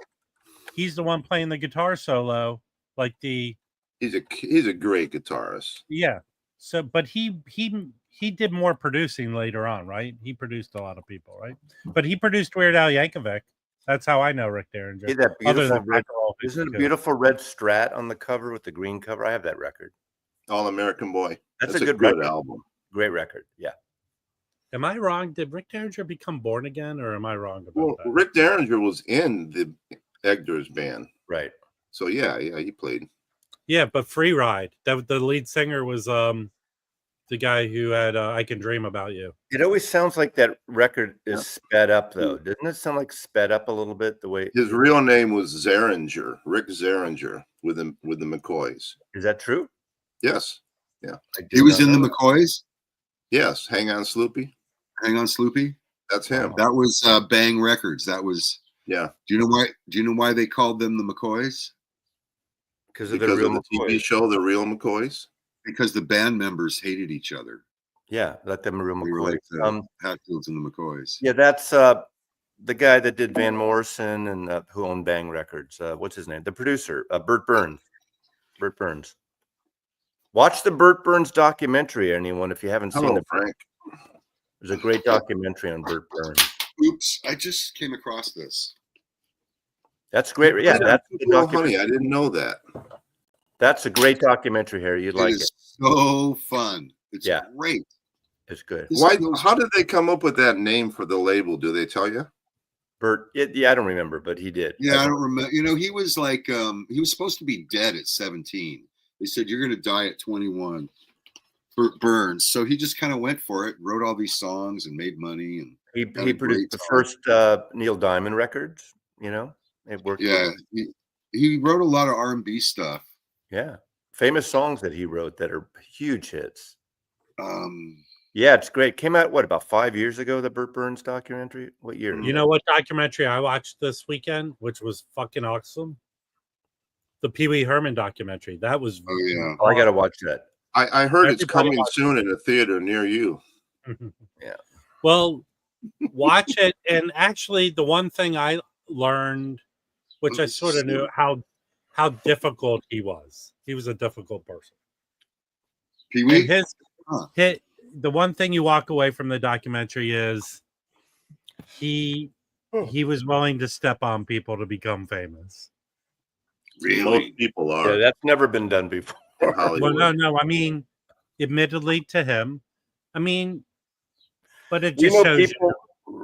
he's the one playing the guitar solo, like the. He's a great guitarist. Yeah. So, but he did more producing later on, right? He produced a lot of people, right? But he produced Weird Al Yankovic. That's how I know Rick Derringer. Yeah, that Other beautiful than red, rock and roll, isn't it a too. beautiful red Strat on the cover with the green cover? I have that record. All American Boy. That's a good record. album. Great record. Yeah. Am I wrong? Did Rick Derringer become Born Again, or am I wrong about that? Rick Derringer was in the Edgar's band. Right. So yeah, he played. Yeah, but Free Ride. That the lead singer was the guy who had I Can Dream About You. It always sounds like that record is sped up, though. Doesn't it sound like sped up a little bit? The way his real name was Zeringer, Rick Zeringer, with the McCoys. Is that true? Yes. Yeah. He was in the McCoys. Yes. Hang on, Sloopy. Hang on, Sloopy. That's him. That was Bang Records. That was. Yeah. Do you know why? Do you know why they called them the McCoys? Because of the real McCoys. TV show, The Real McCoys. Because the band members hated each other. Yeah, let them real They were McCoys. like the Hatfields and the McCoys. Yeah, that's the guy that did Van Morrison and who owned Bang Records. What's his name? The producer, Burt Burns. Burt Burns. Watch the Burt Burns documentary, anyone, if you haven't seen it. Frank. There's a great documentary on Burt Burns. Oops, I just came across this. That's great. Yeah, that's the documentary. Honey, I didn't know that. That's a great documentary, Harry. You'd like it. So fun. It's great. It's good. Why? How did they come up with that name for the label? Do they tell you? Burt, yeah, I don't remember, but he did. Yeah, I don't remember. You know, he was like, he was supposed to be dead at 17. They said, you're going to die at 21. Burt Burns. So he just kind of went for it, wrote all these songs and made money. And he produced the first Neil Diamond records, you know? It worked. Yeah, he wrote a lot of R&B stuff. Yeah. Famous songs that he wrote that are huge hits. Yeah, it's great. Came out, what, about 5 years ago, the Burt Burns documentary? What year? You know what documentary I watched this weekend, which was fucking awesome? The Pee Wee Herman documentary. That was. Oh, yeah. Oh, I got to watch that. I heard it's coming soon in a theater near you. Yeah. Well, watch it. And actually, the one thing I learned, which I sort of knew, how difficult he was. He was a difficult person. Pee Wee? The one thing you walk away from the documentary is he was willing to step on people to become famous. Really? Most people are. Yeah, that's never been done before. Well, no. I mean, admittedly to him. I mean, but it just shows people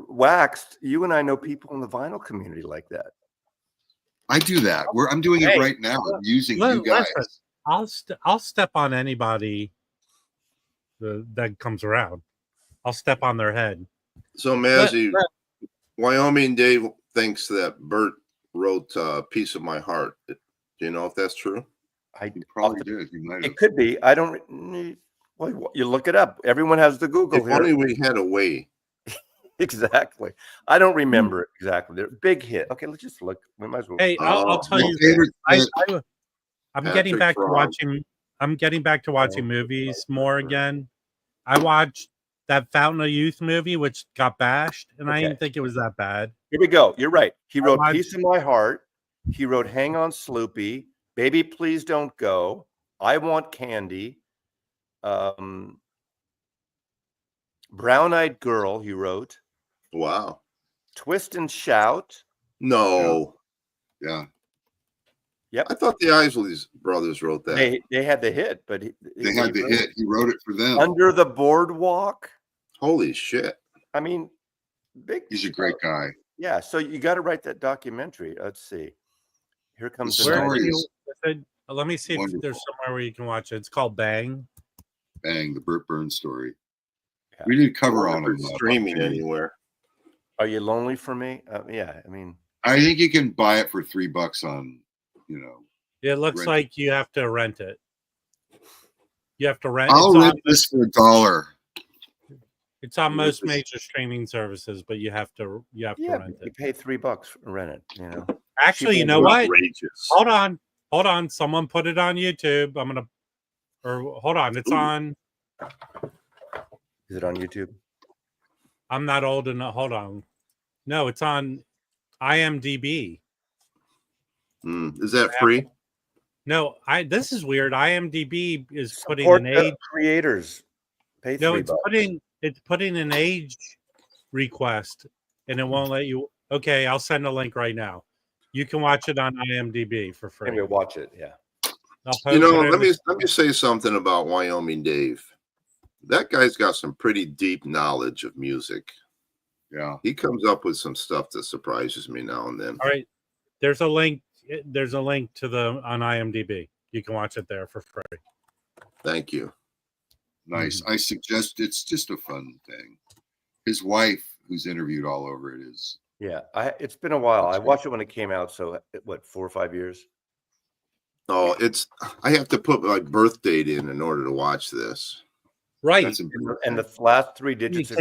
waxed. You and I know people in the vinyl community like that. I do that. I'm doing it right now. I'm using you guys. Listen, I'll step on anybody that comes around. I'll step on their head. So Mazzy, Wyoming Dave thinks that Burt wrote "Piece of My Heart." Do you know if that's true? He probably did. It could be. I don't. Well, you look it up. Everyone has the Google. If only we had a way. Exactly. I don't remember it exactly. They're big hit. Okay, let's just look. We might as well. Hey, I'll tell you. I'm getting back to watching. I'm getting back to watching movies more again. I watched that Fountain of Youth movie, which got bashed, and I didn't think it was that bad. Here we go. You're right. He wrote "Piece of My Heart." He wrote "Hang On, Sloopy," "Baby Please Don't Go," "I Want Candy," "Brown-Eyed Girl." He wrote. Wow. "Twist and Shout." No. Yeah. Yep. I thought the Isley Brothers wrote that. They had the hit, but they had the hit. He wrote it for them. "Under the Boardwalk." Holy shit! I mean, He's a great guy. Yeah. So you got to write that documentary. Let's see. Here comes the story. Let me see if there's somewhere where you can watch it. It's called Bang. Bang, the Burt Burns story. Yeah. We did cover on it. Streaming anywhere. Are You Lonely for Me? Yeah. I mean, I think you can buy it for $3 on. You know, it looks like you have to rent it. You have to rent. I'll rent this for $1. It's on most major streaming services, but you have to rent it. You pay $3 for rent it. You know. Actually, you know what? Hold on. Someone put it on YouTube. Hold on. It's on. Is it on YouTube? I'm not old enough. Hold on. No, it's on IMDb. Is that free? No, this is weird. IMDb is putting Support an age. creators. Pay No, $3. it's putting an age request, and it won't let you. Okay, I'll send a link right now. You can watch it on IMDb for free. Maybe watch it. Yeah. You know, let me say something about Wyoming Dave. That guy's got some pretty deep knowledge of music. Yeah, he comes up with some stuff that surprises me now and then. All right, there's a link. There's a link to on IMDb. You can watch it there for free. Thank you. Nice. I suggest it's just a fun thing. His wife, who's interviewed all over it, is. Yeah, it's been a while. I watched it when it came out. So what, 4 or 5 years? Oh, I have to put my birth date in order to watch this. Right. And the last 3 digits.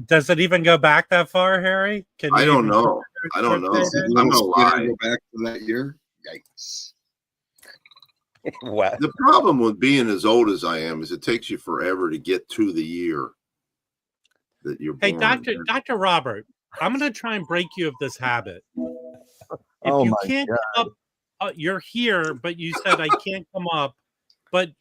Does it even go back that far, Harry? I don't know. I'm gonna lie. Go back to that year. Yikes. Wow. The problem with being as old as I am is it takes you forever to get to the year that you're born. Hey, Dr. Robert, I'm going to try and break you of this habit. If you can't come up, you're here, but you said I can't come up. But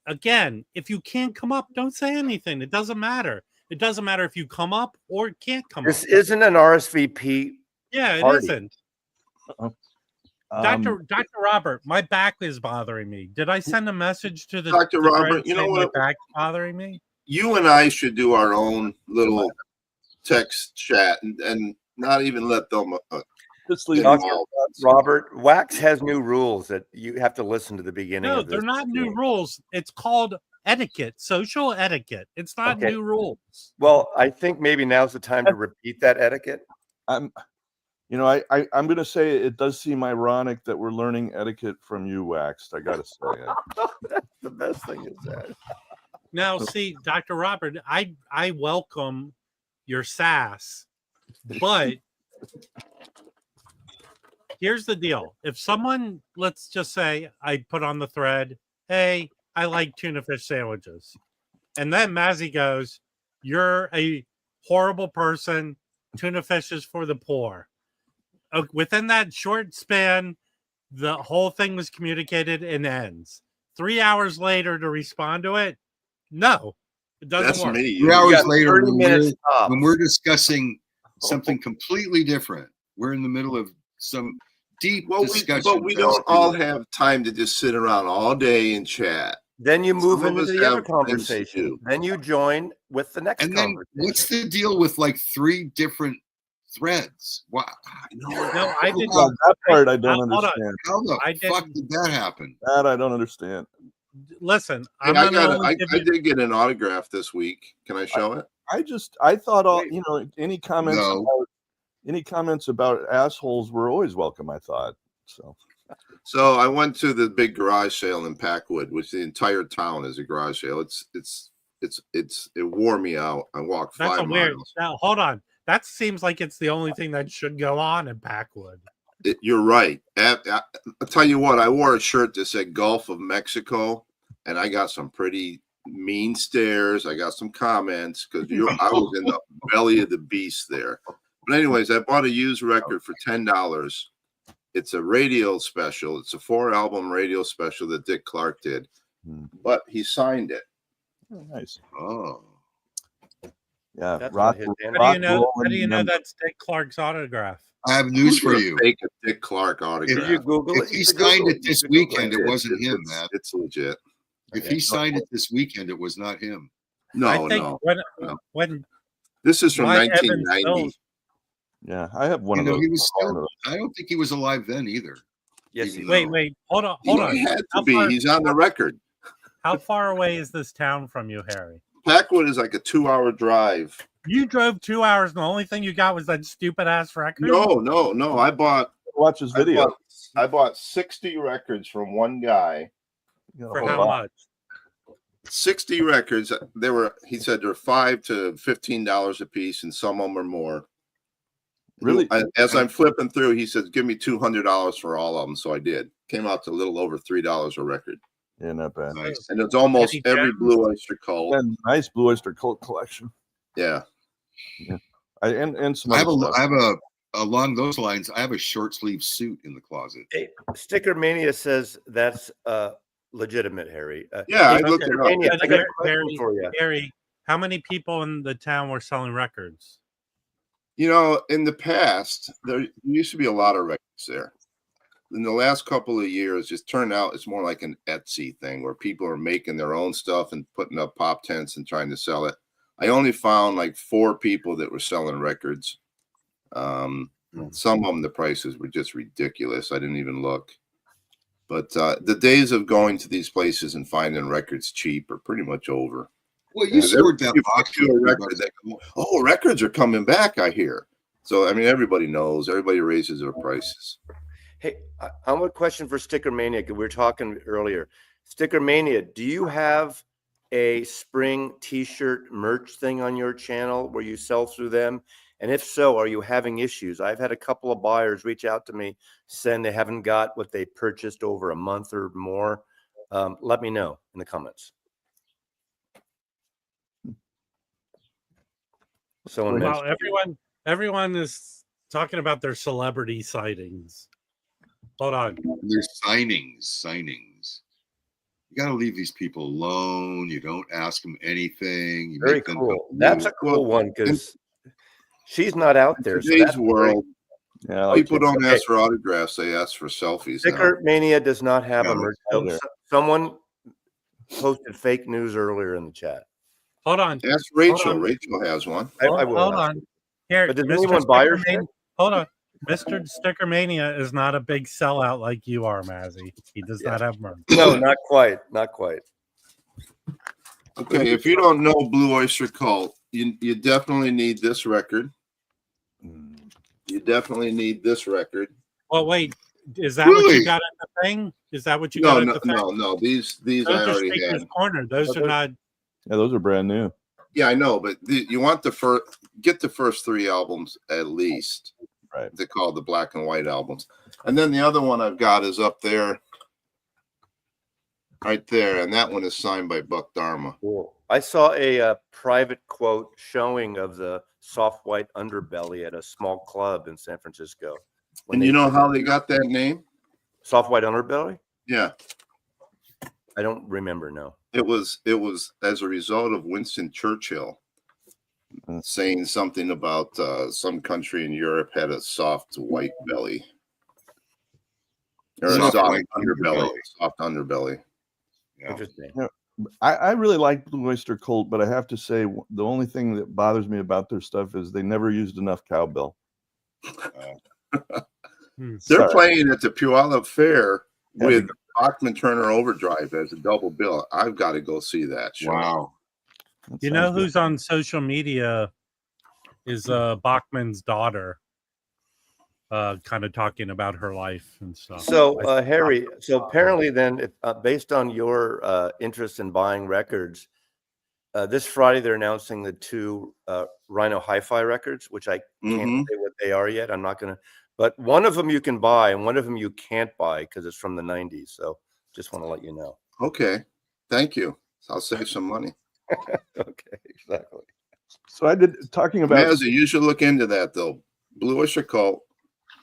again, if you can't come up, don't say anything. It doesn't matter. It doesn't matter if you come up or can't come up. This isn't an RSVP. Yeah, it party. isn't. Dr. Robert, my back is bothering me. Did I send a message to the Dr. Robert? You know what? My back's bothering me. You and I should do our own little text chat and not even let them. Robert, Wax has new rules that you have to listen to the beginning. No, of this they're not new rules. It's called etiquette, social etiquette. It's not new rules. Well, I think maybe now's the time to repeat that etiquette. I'm going to say it does seem ironic that we're learning etiquette from you, Waxed. I got to say it. That's the best thing is that. Now, see, Dr. Robert, I welcome your sass, but here's the deal. If someone, let's just say I put on the thread, hey, I like tuna fish sandwiches. And then Mazzy goes, you're a horrible person. Tuna fish is for the poor. Within that short span, the whole thing was communicated and ends. 3 hours later to respond to it, no, it doesn't work. 3 hours later, when we're discussing something completely different, we're in the middle of some deep discussion. But we don't all have time to just sit around all day and chat. Then you move into the other conversation. Then you join with the next conversation. What's the deal with like 3 different threads? Wow. No, I didn't. That part I don't understand. How the fuck did that happen? That I don't understand. Listen, I did get an autograph this week. Can I show it? I thought any comments about assholes were always welcome. I thought so. So I went to the big garage sale in Packwood, which the entire town is a garage sale. It wore me out. I walked 5 miles. Now, hold on. That seems like it's the only thing that should go on in Packwood. You're right. I'll tell you what, I wore a shirt that said Gulf of Mexico, and I got some pretty mean stares. I got some comments because I was in the belly of the beast there. But anyways, I bought a used record for $10. It's a radio special. It's a 4-album radio special that Dick Clark did, but he signed it. Oh, nice. Oh. Yeah. How do you know that's Dick Clark's autograph? I have news for you. Fake a Dick Clark autograph. If he signed it this weekend, it wasn't him, Matt. It's legit. If he signed it this weekend, it was not him. No. When this is from 1990. Yeah, I have one of those. He was still, I don't think he was alive then either. Yes. Wait. Hold on. He had to be. He's on the record. How far away is this town from you, Harry? Packwood is like a 2-hour drive. You drove 2 hours, and the only thing you got was that stupid ass record. No. I bought. Watch his video. I bought 60 records from one guy. For how much? 60 records. He said they're $5 to $15 a piece, and some of them are more. Really? As I'm flipping through, he says, "Give me $200 for all of them." So I did. Came out to a little over $3 a record. Yeah, not bad. Nice. And it's almost Any every gems? Blue Oyster Cult. And nice Blue Oyster Cult collection. Yeah. And some I other stuff. have a along those lines. I have a short sleeve suit in the closet. Hey, Sticker Mania says that's legitimate, Harry. Yeah, I hey, looked Sticker it up. Mania, I got a question Harry, for you. Harry, how many people in the town were selling records? You know, in the past, there used to be a lot of records there. In the last couple of years, it's turned out it's more like an Etsy thing where people are making their own stuff and putting up pop tents and trying to sell it. I only found like 4 people that were selling records. Some of them, the prices were just ridiculous. I didn't even look. But the days of going to these places and finding records cheap are pretty much over. Well, you scored that You box. do a record, they go, "Oh, records are coming back," I hear. So, I mean, everybody knows. Everybody raises their prices. Hey, I have a question for Sticker Mania. We were talking earlier. Sticker Mania, do you have a spring T-shirt merch thing on your channel where you sell through them? And if so, are you having issues? I've had a couple of buyers reach out to me saying they haven't got what they purchased over a month or more. Let me know in the comments. Someone Well, mentioned everyone is talking about their celebrity sightings. Hold on. There's signings. You got to leave these people alone. You don't ask them anything. You very make them cool. That's a cool one because she's not out there. So Today's that's world, Yeah, I like people it. don't ask for autographs; they ask for selfies. Sticker Mania does not have Yeah, a merch. that's Someone posted fake news earlier in the chat. Hold on. Now. Ask Rachel. Hold on. Rachel has one. I will. Hold on. Here, But does Mr. anyone buy her Sticker shit? Mania, hold on. Mr. Sticker Mania is not a big sellout like you are, Mazzy. He does not have merch. No, not quite. Not quite. Okay, if you don't know Blue Oyster Cult, you definitely need this record. You definitely need this record. Well, wait. Is that what Really? you got at the thing? Is that what you No, got no, at the thing? no. These Those I are already Speaker's had. Corner. Those are not. Yeah, those are brand new. Yeah, I know, but you want get the first 3 albums at least. Right. They're called the black and white albums. And then the other one I've got is up there, right there, and that one is signed by Buck Dharma. Cool. I saw a private quote showing of the soft white underbelly at a small club in San Francisco. And you know how they got that name? Soft white underbelly? Yeah, I don't remember. No. it was as a result of Winston Churchill saying something about some country in Europe had a soft white belly. Or a Soft soft white underbelly. underbelly. Soft underbelly. Yeah. Interesting. I really like Blue Oyster Cult, but I have to say the only thing that bothers me about their stuff is they never used enough cowbell. They're Sorry. playing at the Puyallup Fair Yeah, with Bachman Turner Overdrive as a double bill. I've got to go see that show. Wow. That You know sounds good. who's on social media is Bachman's daughter, kind of talking about her life and stuff. So, Harry, so apparently then, based on your interest in buying records, this Friday they're announcing the 2 Rhino Hi-Fi records, which I can't say what they are yet. I'm not going to, but one of them you can buy and one of them you can't buy because it's from the 90s. So just want to let you know. Okay. Thank you. I'll save some money. Okay, exactly. So I did talking about Mazzy, you should look into that though. Blue Oyster Cult,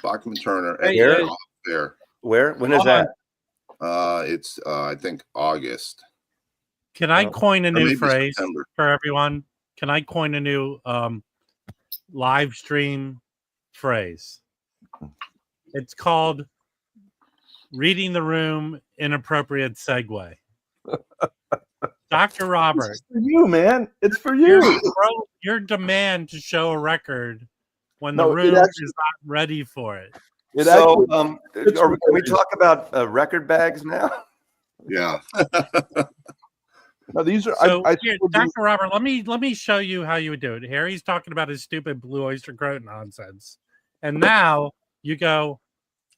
Bachman Turner, and Hey, hey. Fair. Where? When is Hold on. that? It's I think August. Can I Oh, coin a or new maybe phrase September. for everyone? Can I coin a new live stream phrase? It's called reading the room, inappropriate segue. Dr. Robert, it's for you, man. It's for your, you. your demand to show a record when No, the it room actually- is not ready for it. It So, actually- can we talk about record bags now? Yeah. no, these are. So, I here, told you- Dr. Robert, let me show you how you would do it. Harry's talking about his stupid Blue Oyster Cult nonsense, and now you go,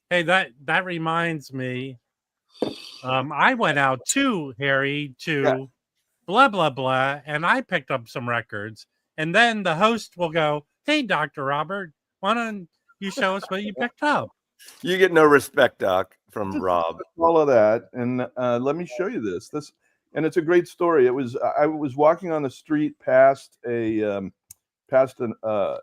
hey, that reminds me. I went out too, Harry, to blah blah blah, and I picked up some records, and then the host will go, hey, Dr. Robert, Why don't you show us what you picked up? You get no respect, Doc, from Rob. All of that, and let me show you this. And it's a great story. I was walking on the street past an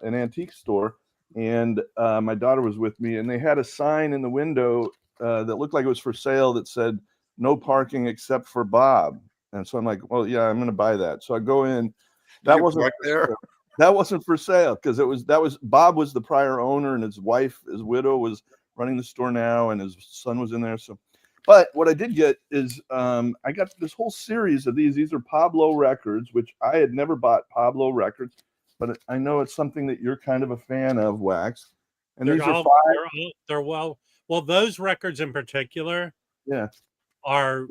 antique store, and my daughter was with me, and they had a sign in the window that looked like it was for sale that said "No parking except for Bob." And so I'm like, well, yeah, I'm going to buy that. So I go in. That wasn't there. That wasn't for sale because Bob was the prior owner, and his widow was running the store now, and his son was in there. So, but what I did get is I got this whole series of these. These are Pablo records, which I had never bought Pablo records, but I know it's something that you're kind of a fan of, Wax. And these are they're well, those records in particular, yeah, are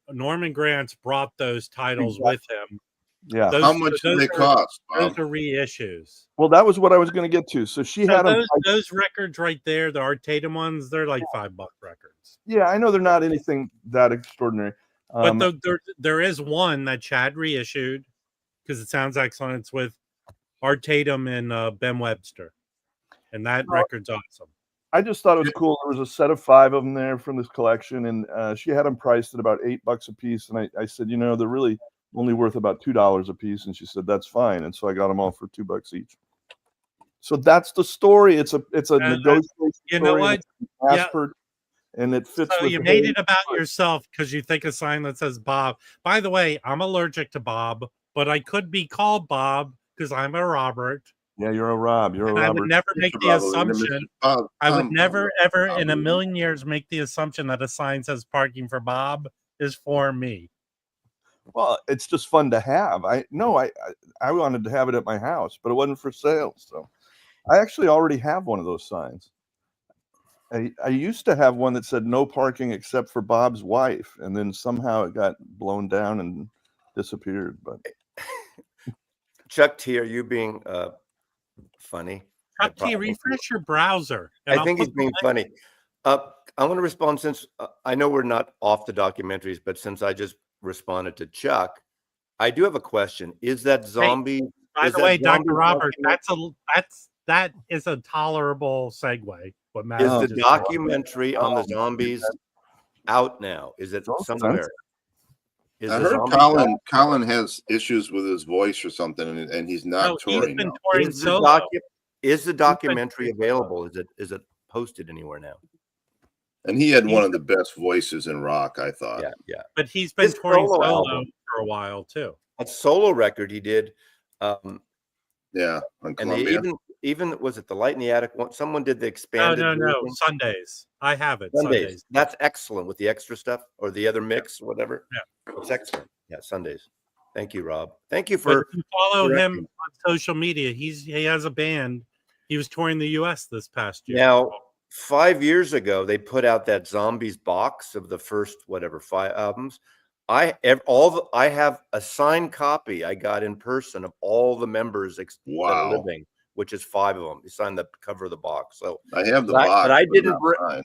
Norman Granz brought those titles with him. Yeah. How much do they cost, Bob? Those are reissues. Well, that was what I was going to get to. So she had those records right there, the Art Tatum ones, they're like $5 records. Yeah, I know they're not anything that extraordinary. But there is one that Chad reissued because it sounds excellent. It's with Art Tatum and Ben Webster. And that record's awesome. I just thought it was cool. There was a set of 5 of them there from this collection, and she had them priced at about $8 a piece. And I said, they're really only worth about $2 a piece, and she said that's fine, and so I got them all for $2 each. So that's the story. It's a negotiation. You know what? And it fits. So you made it about yourself because you think a sign that says Bob. By the way, I'm allergic to Bob, but I could be called Bob because I'm a Robert. Yeah, you're a Rob. You're a Robert. I would never make the assumption. I would never, ever in a million years make the assumption that a sign says parking for Bob is for me. Well, it's just fun to have. I wanted to have it at my house, but it wasn't for sale. So I actually already have one of those signs. I used to have one that said no parking except for Bob's wife, and then somehow it got blown down and disappeared. But Chuck T, are you being funny? Chuck T, refresh your browser. I think he's being funny. I want to respond since I know we're not off the documentaries, but since I just responded to Chuck, I do have a question. Is that zombie? Hey, by the way, Dr. Robert, that is a tolerable segue. What is the documentary on the zombies out now? Is it somewhere? I heard Colin has issues with his voice or something, and he's not touring. He's been touring solo. Is the documentary available? Is it posted anywhere now? And he had one of the best voices in rock, I thought. Yeah. But he's been touring solo for a while too. A solo record he did. On and Columbia. they even was it the Light in the Attic one? Someone did the expanded. No. Sundays. I have it. Sundays. That's excellent with the extra stuff or the other mix, or whatever. Yeah, it's excellent. Yeah, Sundays. Thank you, Rob. Thank you for follow him on social media. He has a band. He was touring the U.S. this past year. Now, 5 years ago, they put out that Zombies box of the first 5 albums. I have a signed copy I got in person of all the members that are living, which is 5 of them. They signed the cover of the box. So I have the box,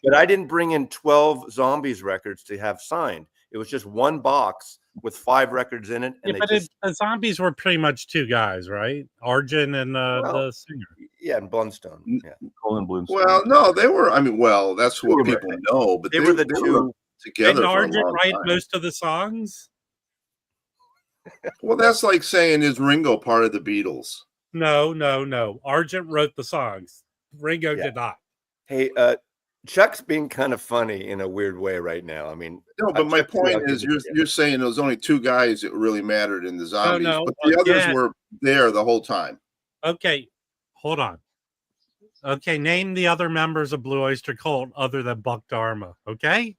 but I didn't bring in 12 Zombies records to have signed. It was just one box with 5 records in it. And the Zombies were pretty much 2 guys, right? Arjun and the singer. Yeah, and Blunstone. Yeah, Colin Blunstone. Well, no, they were. I mean, that's what people know. But they were the 2 together. Didn't Arjun write most of the songs? Well, that's like saying, is Ringo part of the Beatles? No. Arjun wrote the songs. Ringo did not. Hey, Chuck's being kind of funny in a weird way right now. I mean, no, but my point is, you're saying there was only 2 guys that really mattered in the Zombies, but the others were there the whole time. Okay, hold on. Okay, name the other members of Blue Oyster Cult other than Buck Dharma. Okay,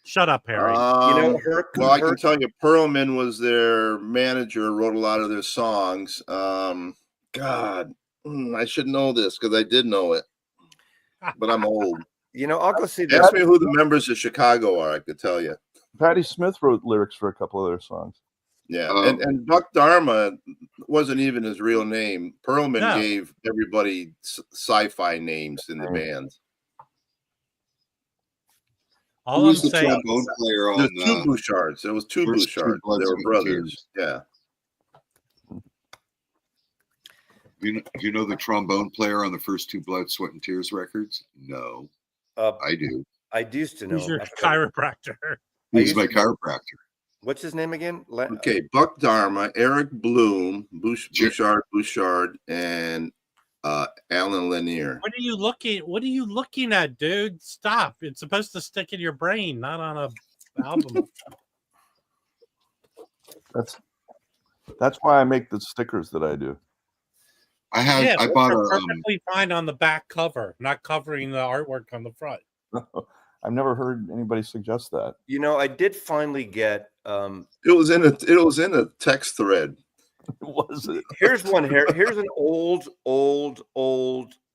shut up, Harry. I can tell you, Perlman was their manager, wrote a lot of their songs. God, I should know this because I did know it, but I'm old. I'll go see. Ask me who the members of Chicago are. I could tell you. Patti Smith wrote lyrics for a couple of their songs. Yeah, and Buck Dharma wasn't even his real name. Perlman gave everybody sci-fi names in the band. All I'm saying, there's 2 Bouchards. There was 2 Bouchards. They were brothers. Yeah. You know the trombone player on the first two Blood, Sweat, and Tears records? No, I do. I used to know. Who's your I forgot- chiropractor? He's my chiropractor. What's his name again? Okay, Buck Dharma, Eric Bloom, Bouchard, and Alan Lanier. What are you looking at, dude? Stop. It's supposed to stick in your brain, not on a album. That's why I make the stickers that I do. I bought they're a perfectly fine on the back cover, not covering the artwork on the front. I've never heard anybody suggest that. You know, I did finally get. It was in a text thread. Was it? Here's one here. Here's an old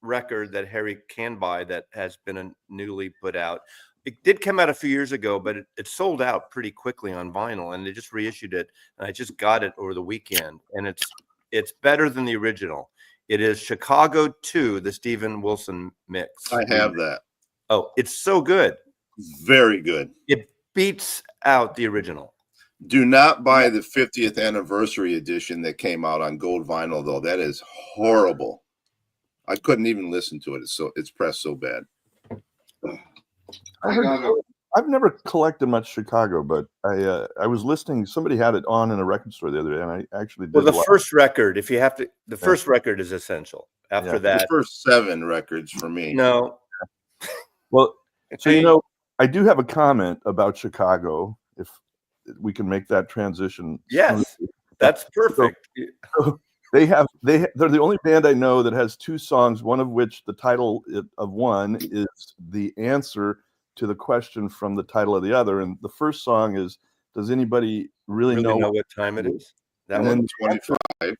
record that Harry can buy that has been newly put out. It did come out a few years ago, but it sold out pretty quickly on vinyl, and they just reissued it. And I just got it over the weekend, and it's better than the original. It is Chicago 2, the Steven Wilson mix. I have that. Oh, it's so good. Very good. It beats out the original. Do not buy the 50th anniversary edition that came out on gold vinyl, though. That is horrible. I couldn't even listen to it. It's pressed so bad. I've never collected much Chicago, but I was listening. Somebody had it on in a record store the other day, and I actually did. Well, the first record, if you have to, the first record is essential. After that, the first 7 records for me. No. Well, so you know, I do have a comment about Chicago. If we can make that transition. Yes, that's perfect. So they're the only band I know that has 2 songs, one of which the title of one is the answer to the question from the title of the other. And the first song is, does anybody really know what time it is? That one, 25.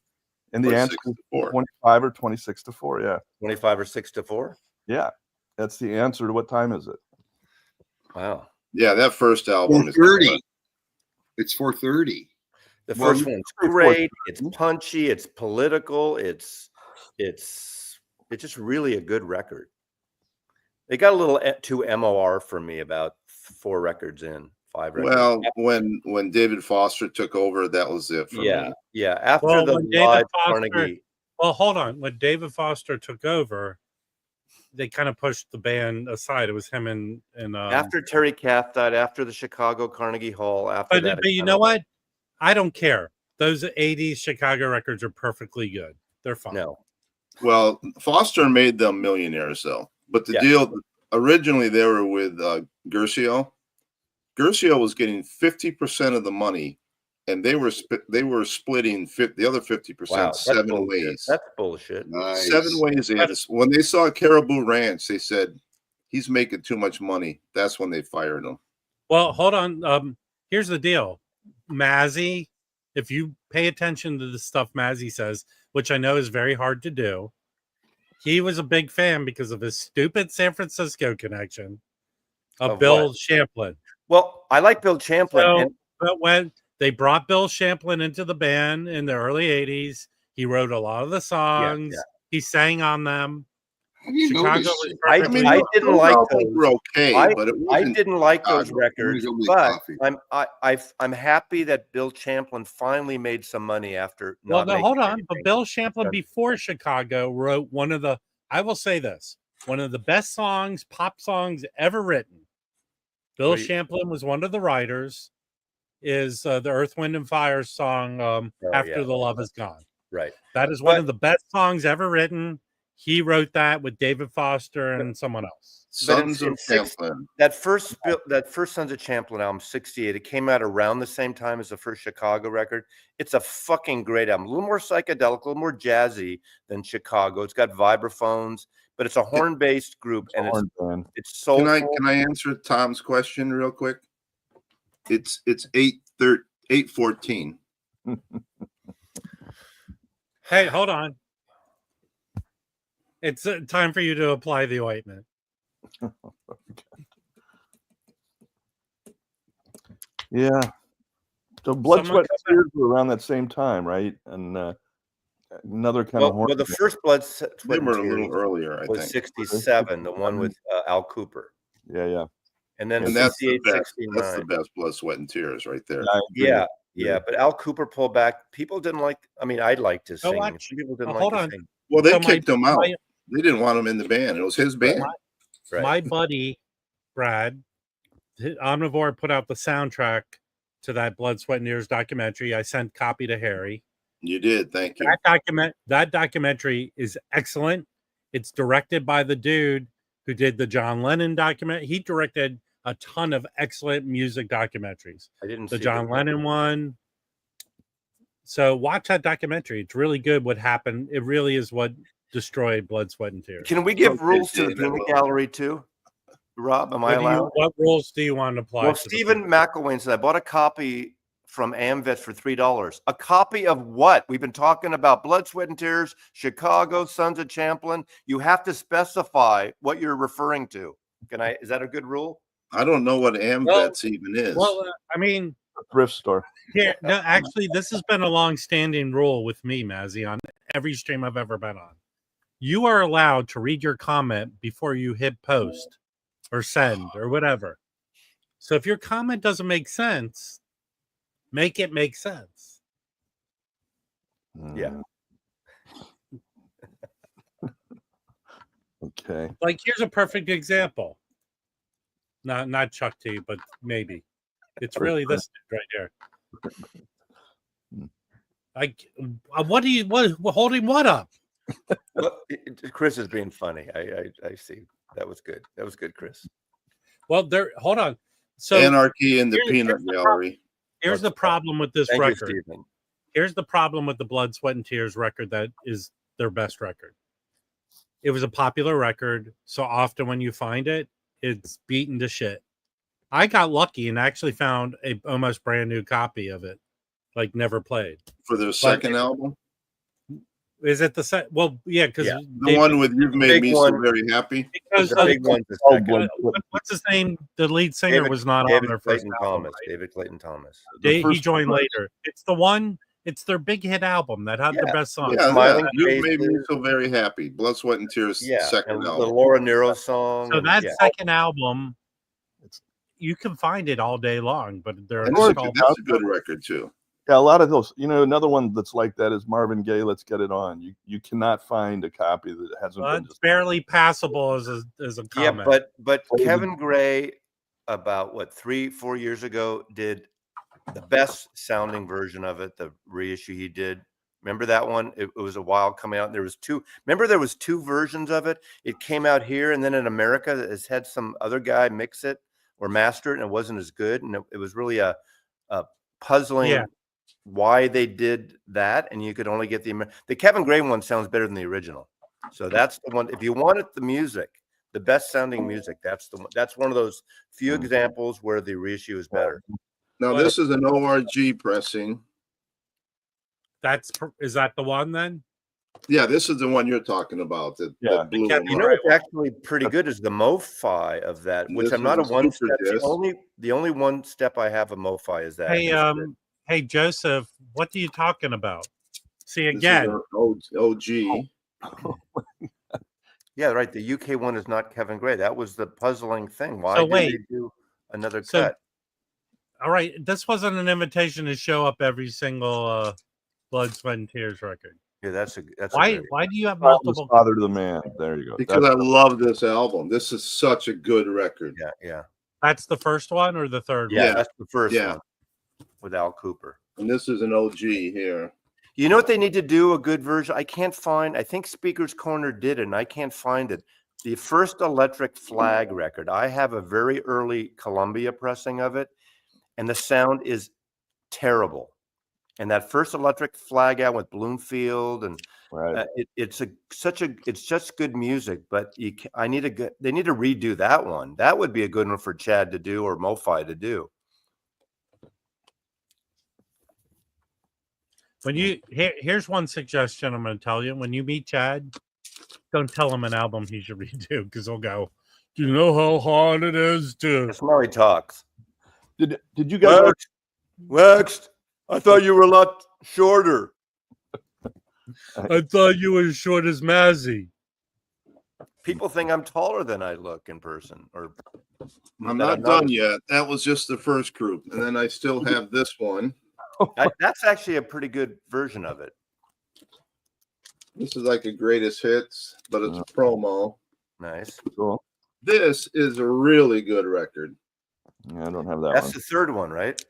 And the answer is 25 or 26 to 4. Yeah. 25 or 6 to 4. Yeah. That's the answer to what time is it? Wow. Yeah, that first album 4:30. It's 4:30. The first one's great. It's punchy. It's political. It's just really a good record. It got a little too MOR for me about 4 records in, 5 records. Well, when David Foster took over, that was it for me. Yeah. After the live Carnegie. Well, hold on. When David Foster took over, they kind of pushed the band aside. It was him and after Terry Kath died, after the Chicago Carnegie Hall, after that. But you know what? I don't care. Those 80s Chicago records are perfectly good. They're fine. No. Well, Foster made them millionaires, though. But the deal, originally they were with Gershio. Gershio was getting 50% of the money, and they were splitting the other 50% 7 ways. That's bullshit. Nice. 7 ways. When they saw Caribou Ranch, they said he's making too much money. That's when they fired him. Well, hold on. Here's the deal, Mazzy. If you pay attention to the stuff Mazzy says, which I know is very hard to do, he was a big fan because of his stupid San Francisco connection of Bill Champlin. Well, I like Bill Champlin. But when they brought Bill Champlin into the band in the early 80s, he wrote a lot of the songs. Yeah. He sang on them. Chicago was I didn't like those. Were okay, but I didn't like those records. But I'm happy that Bill Champlin finally made some money after. Well, no, hold on. But Bill Champlin before Chicago wrote one of the best songs, pop songs ever written. Bill Champlin was one of the writers. Is the Earth, Wind, and Fire song "After the Love Is Gone"? Right. That is one of the best songs ever written. He wrote that with David Foster and someone else. Sons of Champlin. That first Sons of Champlin album, 68, it came out around the same time as the first Chicago record. It's a fucking great album. A little more psychedelic, a little more jazzy than Chicago. It's got vibraphones, but it's a horn-based group, and it's soulful. Can I answer Tom's question real quick? It's 8:14. Hey, hold on. It's time for you to apply the ointment. Yeah. So Blood, Sweat, and Tears were around that same time, right? And another kind of horn. Well, the first Blood, Sweat, and Tears a little earlier, I think. 67, the one with Al Cooper. Yeah. And then that's 68, the best, 69. That's the best Blood, Sweat, and Tears right there. Yeah. But Al Cooper pulled back. People didn't like. I mean, I liked his singing. People didn't like his singing. Well, they So kicked him out. my- They didn't want him in the band. It was his band. Right. my buddy Brad Omnivore put out the soundtrack to that Blood, Sweat, and Tears documentary. I sent copy to Harry. You did. Thank you. That documentary is excellent. It's directed by the dude who did the John Lennon document. He directed a ton of excellent music documentaries. I didn't The see John Lennon one. So watch that documentary. It's really good. What happened? It really is what destroyed Blood, Sweat, and Tears. Can we give Okay, rules to the David, peanut well- gallery too? Rob, am I allowed? What rules do you want to apply? Well, to the Stephen people? McElwain said, I bought a copy from AmVet for $3. A copy of what? We've been talking about Blood, Sweat, and Tears, Chicago, Sons of Champlin. You have to specify what you're referring to. Is that a good rule? I don't know what AmVets even is. Well, I mean, A thrift store. yeah, no, actually, this has been a long-standing rule with me, Mazzy, on every stream I've ever been on. You are allowed to read your comment before you hit post or send or whatever. So if your comment doesn't make sense, make it make sense. Yeah. Okay. Like, here's a perfect example. Not Chuck T, but maybe. It's really this dude right here. Like, what holding what up? Well, Chris is being funny. I see. That was good. That was good, Chris. Well, hold on. So Anarchy in the here's Peanut the Gallery. here's the problem with this Thank you, record. Stephen. Here's the problem with the Blood, Sweat, and Tears record that is their best record. It was a popular record, so often when you find it, it's beaten to shit. I got lucky and actually found a almost brand new copy of it, like never played. For their second album. Is it the set? Well, yeah, because Yeah. The one with You've Made big Me one. So Very Happy. because The big one's the Oh, second. Blood, what's his name? The lead singer was not on David their first Clayton album. Thomas. Right? David Clayton Thomas. He first joined one. later. It's the one. It's their big hit album that had the Yeah. best songs. Yeah, Smiling You've Made Me Faces. So Very Happy. Blood, Sweat, and Tears Yeah. second And the album. Laura Nero song. So and- that yeah. second album, you can find it all day long, but they're And it's that's called- a good record too. Yeah, a lot of those. Another one that's like that is Marvin Gaye. Let's Get It On. You cannot find a copy that hasn't been. it's barely passable as a Yeah, comment. but Kevin Gray, about 3-4 years ago, did the best sounding version of it. The reissue he did. Remember that one? It was a while coming out. There was two. Remember there was two versions of it. It came out here, and then in America, it's had some other guy mix it or master it, and it wasn't as good. And it was really a puzzling. Yeah. Why they did that, and you could only get the Kevin Gray one sounds better than the original. So that's the one. If you wanted the music, the best sounding music, that's the one. That's one of those few examples where the reissue is better. Now But- this is an ORG pressing. Is that the one then? Yeah, this is the one you're talking about. That Yeah. blew Kevin them You up. know what's actually pretty good is the MoFi of that, which This I'm not a is a one super step. disc. The only one step I have of MoFi is that. Hey, Joseph, what are you talking about? See This is again. an OG. Yeah, right. The UK one is not Kevin Gray. That was the puzzling thing. Why So did wait. they do another So- cut? All right, this wasn't an invitation to show up every single Blood, Sweat, and Tears record. Yeah, that's Why? Why do you have Faultless multiple? Father to the Man. There you go. Because I love this album. This is such a good record. Yeah. That's the first one or the third Yeah, one? that's the first Yeah. one with Al Cooper. And this is an OG here. You know what they need to do? A good version. I can't find. I think Speaker's Corner did it, and I can't find it. The first Electric Flag record. I have a very early Columbia pressing of it, and the sound is terrible. And that first Electric Flag out with Bloomfield, and Right. it's just good music. But they need to redo that one. That would be a good one for Chad to do or MoFi to do. When here's one suggestion I'm going to tell you. When you meet Chad, don't tell him an album he should redo because he'll go, "Do you know how hard it is to?" That's how he talks. Did you guys? Wext, I thought you were a lot shorter. I thought you were as short as Mazzy. People think I'm taller than I look in person. Or I'm that not done yet. That was just the first group. And then I still have this one. That's actually a pretty good version of it. This is like a greatest hits, but it's a promo. Nice. Cool. This is a really good record. Yeah, I don't have that That's one. the third one, right?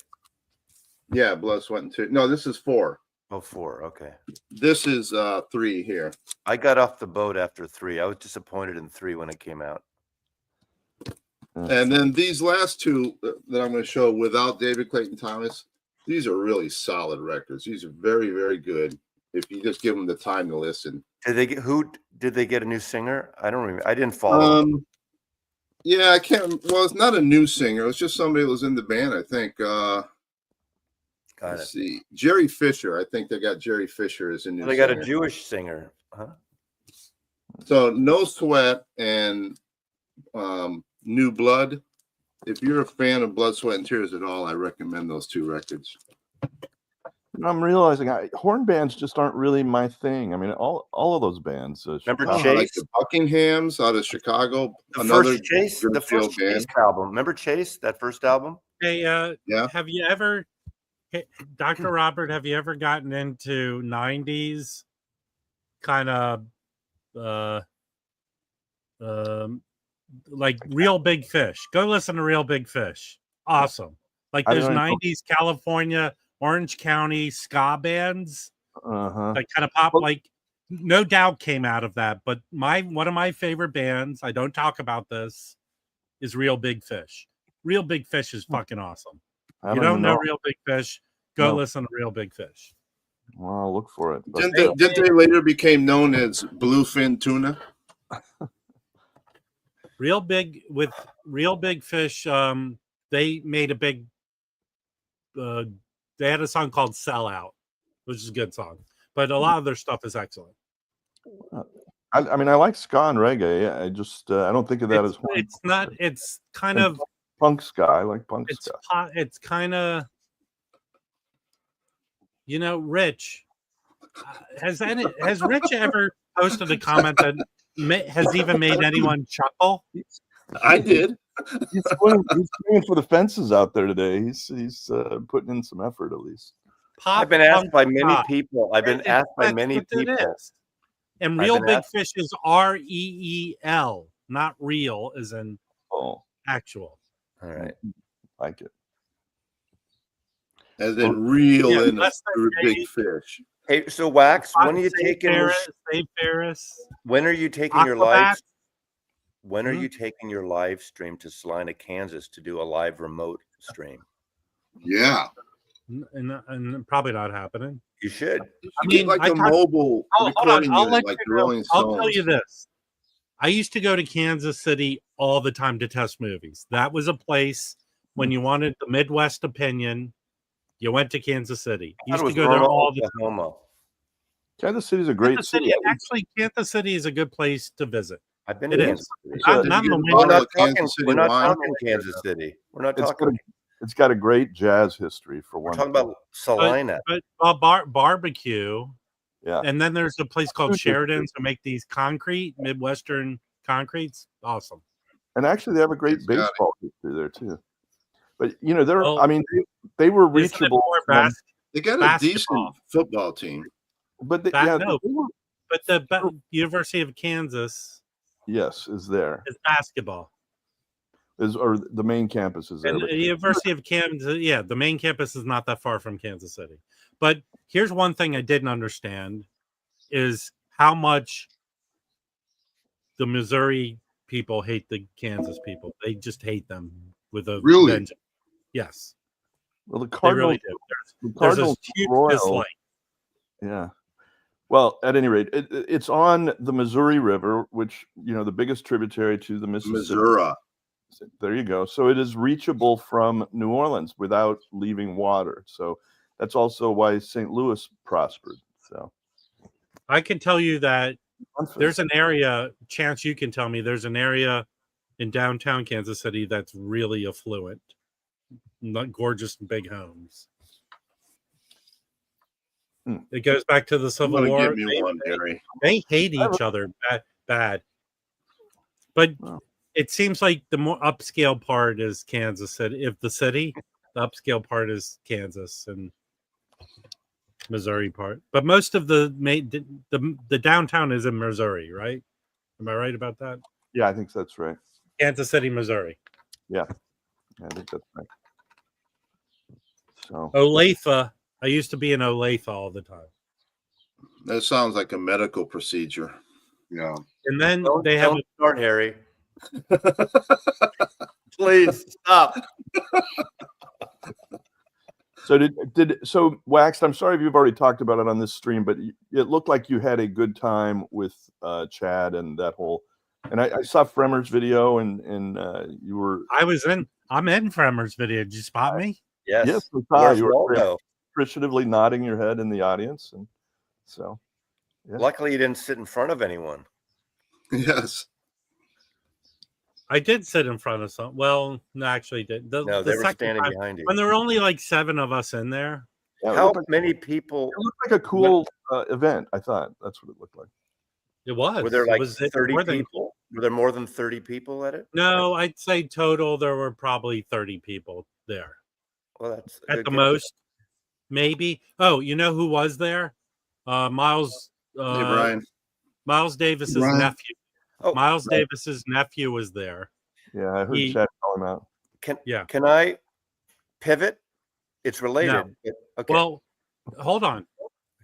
Yeah, Blood, Sweat, and Tears. No, this is 4. Oh, 4. Okay. This is 3 here. I got off the boat after 3. I was disappointed in 3 when it came out. And then these last 2 that I'm going to show without David Clayton Thomas, these are really solid records. These are very, very good if you just give them the time to listen. Did they get a new singer? I don't remember. I didn't follow. Yeah, I can't. Well, it's not a new singer. It's just somebody that was in the band, I think. Let's see. Jerry Fisher. I think they got Jerry Fisher as a new singer. They got a Jewish singer. Huh? So No Sweat and New Blood. If you're a fan of Blood, Sweat, and Tears at all, I recommend those 2 records. I'm realizing horn bands just aren't really my thing. I mean, all of those bands. Remember Chicago, Chase? Like the Buckinghams out of Chicago. The first Chase album. Remember Chase? That first album. Hey, Yeah. have you ever, Dr. Robert? Have you ever gotten into '90s kind of like Real Big Fish? Go listen to Real Big Fish. Awesome. Like those '90s California, Orange County ska bands. Like kind of pop. Like No Doubt came out of that. But one of my favorite bands, I don't talk about this, is Real Big Fish. Real Big Fish is fucking awesome. You don't know Real Big Fish? Go listen to Real Big Fish. Well, I'll look for it. Didn't they later became known as Bluefin Tuna? Real Big Fish. They made a big. They had a song called "Sell Out," which is a good song, but a lot of their stuff is excellent. I mean, I like ska and reggae. I just I don't think of that as. It's not. It's kind of punk ska. I like punk ska. It's kind of. You know, Rich. Has Rich ever posted a comment that has even made anyone chuckle? I did. He's swinging for the fences out there today. He's putting in some effort at least. I've been asked by many people. And Real Big Fish is REEL, not real, as in actual. All right, like it. As in real in a big fish. Hey, so Wax, when are you taking Save Ferris? When are you taking your live? When are you taking your live stream to Salina, Kansas, to do a live remote stream? Yeah, and probably not happening. You should. I mean, like a mobile recording unit, like the Rolling Stones. I'll tell you this: I used to go to Kansas City all the time to test movies. That was a place when you wanted the Midwest opinion. You went to Kansas City. You used to go there all the time. Kansas City is a great city. Actually, Kansas City is a good place to visit. I've been to Kansas City. We're not talking Kansas City. We're not talking. It's got a great jazz history for one. We're talking about Salina. But barbecue. Yeah. And then there's a place called Sheridan's to make these Midwestern concretes. Awesome. And actually, they have a great baseball history there too. But you know, I mean, they were reachable. They got a decent football team. But the University of Kansas, yes, is there. Is basketball. Or the main campus is there. And the University of Kansas, yeah, the main campus is not that far from Kansas City. But here's one thing I didn't understand is how much the Missouri people hate the Kansas people. They just hate them with a vengeance. Yes. Well, the Cardinals, really there's a huge dislike. Yeah. Well, at any rate, it's on the Missouri River, which, you know, the biggest tributary to the Mississippi. Missouri. There you go. So it is reachable from New Orleans without leaving water. So that's also why St. Louis prospered. So I can tell you that there's an area, Chance, you can tell me, there's an area in downtown Kansas City that's really affluent, not gorgeous and big homes. It goes back to the Civil War. They hate each other bad. But it seems like the more upscale part is Kansas City. The upscale part is Kansas. And Missouri part. But most of the downtown is in Missouri, right? Am I right about that? Yeah, I think that's right. Kansas City, Missouri. Yeah, I think that's right. So Olathe. I used to be in Olathe all the time. That sounds like a medical procedure. Yeah. And then Don't start, Harry. Please stop. So Waxed, I'm sorry if you've already talked about it on this stream, but it looked like you had a good time with Chad and that whole. And I saw Fremer's video, and you were. I'm in Fremer's video. Did you spot me? Yes, I saw you were appreciatively nodding your head in the audience, and so. Yeah. Luckily, you didn't sit in front of anyone. Yes. I did sit in front of some. Well, no, actually, did. They were standing behind you. When there were only like 7 of us in there. Yeah, how many people? It looked like a cool event. I thought that's what it looked like. It was. Were there like 30 people? Cool. Were there more than 30 people at it? No, I'd say total there were probably 30 people there. Well, that's at the most, maybe. Oh, you know who was there? Miles. Hey, Brian. Miles Davis's nephew. Oh, Miles Davis's nephew was there. Yeah, I heard Chad call him out. Can I pivot? It's related. No. Okay. Well, hold on.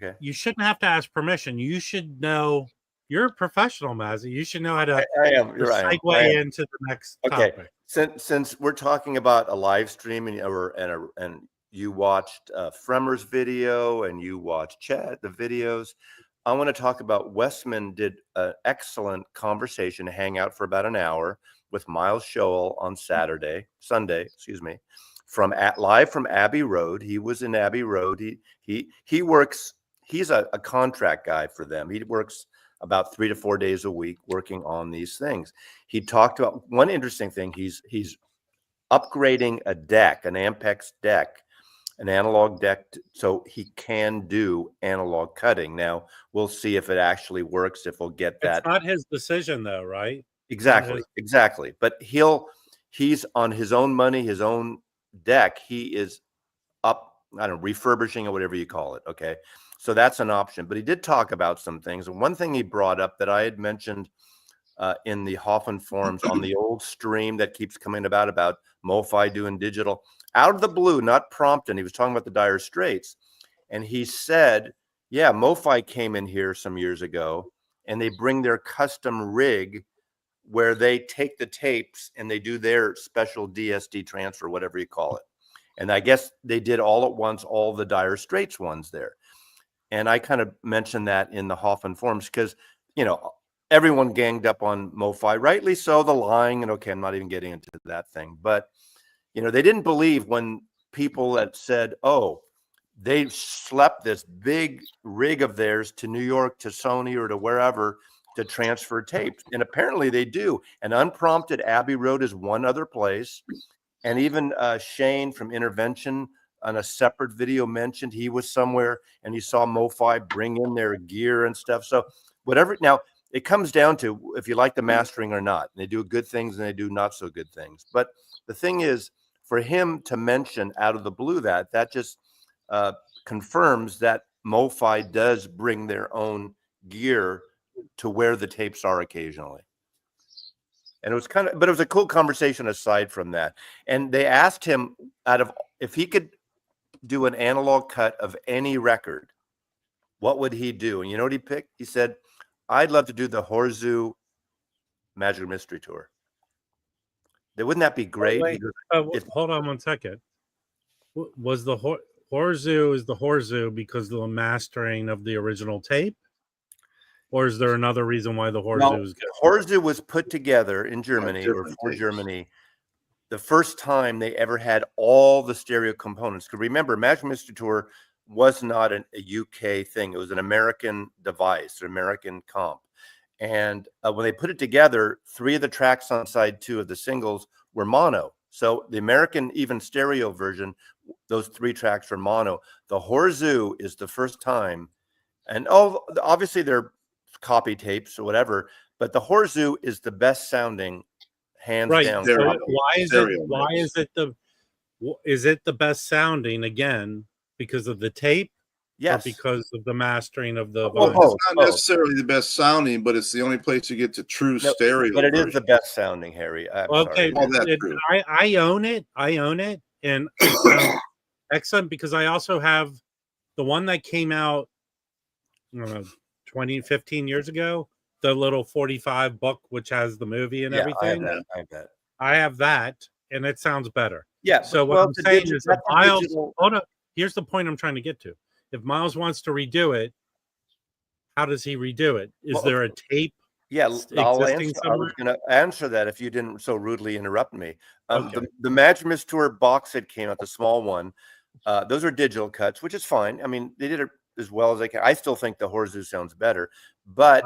Okay. You shouldn't have to ask permission. You should know. You're a professional, Mazzy. You should know how to segue into the next topic. Since we're talking about a live stream and you watched Fremer's video and you watched Chad the videos, I want to talk about Westman did an excellent conversation, hangout for about an hour with Miles Shoal on Sunday, live from Abbey Road. He was in Abbey Road. He works. He's a contract guy for them. He works about 3 to 4 days a week working on these things. He talked about one interesting thing. He's upgrading a deck, an Ampex deck, an analog deck, so he can do analog cutting. Now we'll see if it actually works, if we'll get that. It's not his decision though, right? Exactly. But he's on his own money, his own deck. He is refurbishing or whatever you call it. Okay. So that's an option. But he did talk about some things. And one thing he brought up that I had mentioned in the Hoffman forums on the old stream that keeps coming about MoFi doing digital, out of the blue, not prompted. He was talking about the Dire Straits. And he said, yeah, MoFi came in here some years ago and they bring their custom rig where they take the tapes and they do their special DSD transfer, whatever you call it. And I guess they did all at once, all the Dire Straits ones there. And I kind of mentioned that in the Hoffman forums because, everyone ganged up on MoFi, rightly so, the lying. And okay, I'm not even getting into that thing. But, they didn't believe when people that said, oh, they slept this big rig of theirs to New York, to Sony or to wherever to transfer tapes. And apparently they do. And unprompted, Abbey Road is one other place. And even Shane from Intervention on a separate video mentioned he was somewhere and he saw MoFi bring in their gear and stuff. So whatever. Now, it comes down to if you like the mastering or not. They do good things and they do not so good things. But the thing is, for him to mention out of the blue that just confirms that MoFi does bring their own gear to where the tapes are occasionally. And it was but it was a cool conversation aside from that. And they asked him if he could do an analog cut of any record, what would he do? And you know what he picked? He said, I'd love to do the Horzu Magic Mystery Tour. Wouldn't that be great? Hold on one second. Was the Horzu is the Horzu because of the mastering of the original tape? Or is there another reason why the Horzu is good? Horzu was put together in Germany or for Germany the first time they ever had all the stereo components. Because remember, Magic Mystery Tour was not a UK thing. It was an American device, an American comp. And when they put it together, 3 of the tracks on side 2 of the singles were mono. So the American even stereo version, those 3 tracks were mono. The Horzu is the first time, and obviously they're copy tapes or whatever, but the Horzu is the best sounding, hands down. So is it the best sounding again because of the tape? Yes. because of the mastering of the Well, vinyl? it's not necessarily the best sounding, but it's the only place you get to true No, stereo. but it is version. the best sounding, Harry. I'm Okay, sorry. Well, that's true. I own it. I own it, and it sounds excellent because I also have the one that came out, I don't know, 20, 15 years ago, the little 45 book, which has the movie and Yeah, I have everything. that. I have that. I have that, and it sounds better. Yeah. So what I'm saying is, if Miles, hold up, here's the point I'm trying to get to. If Miles wants to redo it, how does he redo it? Is there a tape? Yeah, I'll existing answer. I somewhere? was going to answer that if you didn't so rudely interrupt me. Okay. The Maximus Tour box that came out, the small one, those are digital cuts, which is fine. I mean, they did it as well as they can. I still think the Horzu sounds better, but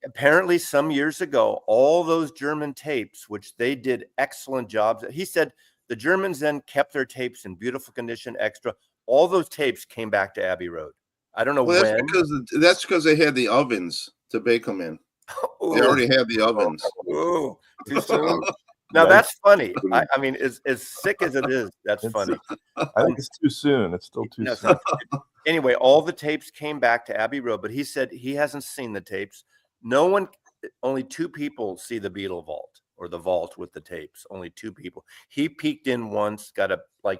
apparently some years ago, all those German tapes, which they did excellent jobs. He said the Germans then kept their tapes in beautiful condition, extra. All those tapes came back to Abbey Road. I don't know when. That's because they had the ovens to bake them in. They already had the ovens. Ooh, too soon. Now that's funny. I mean, as sick as it is, that's funny. I think it's too soon. It's still too soon. Anyway, all the tapes came back to Abbey Road, but he said he hasn't seen the tapes. No one, only 2 people see the Beatle vault or the vault with the tapes. Only 2 people. He peeked in once,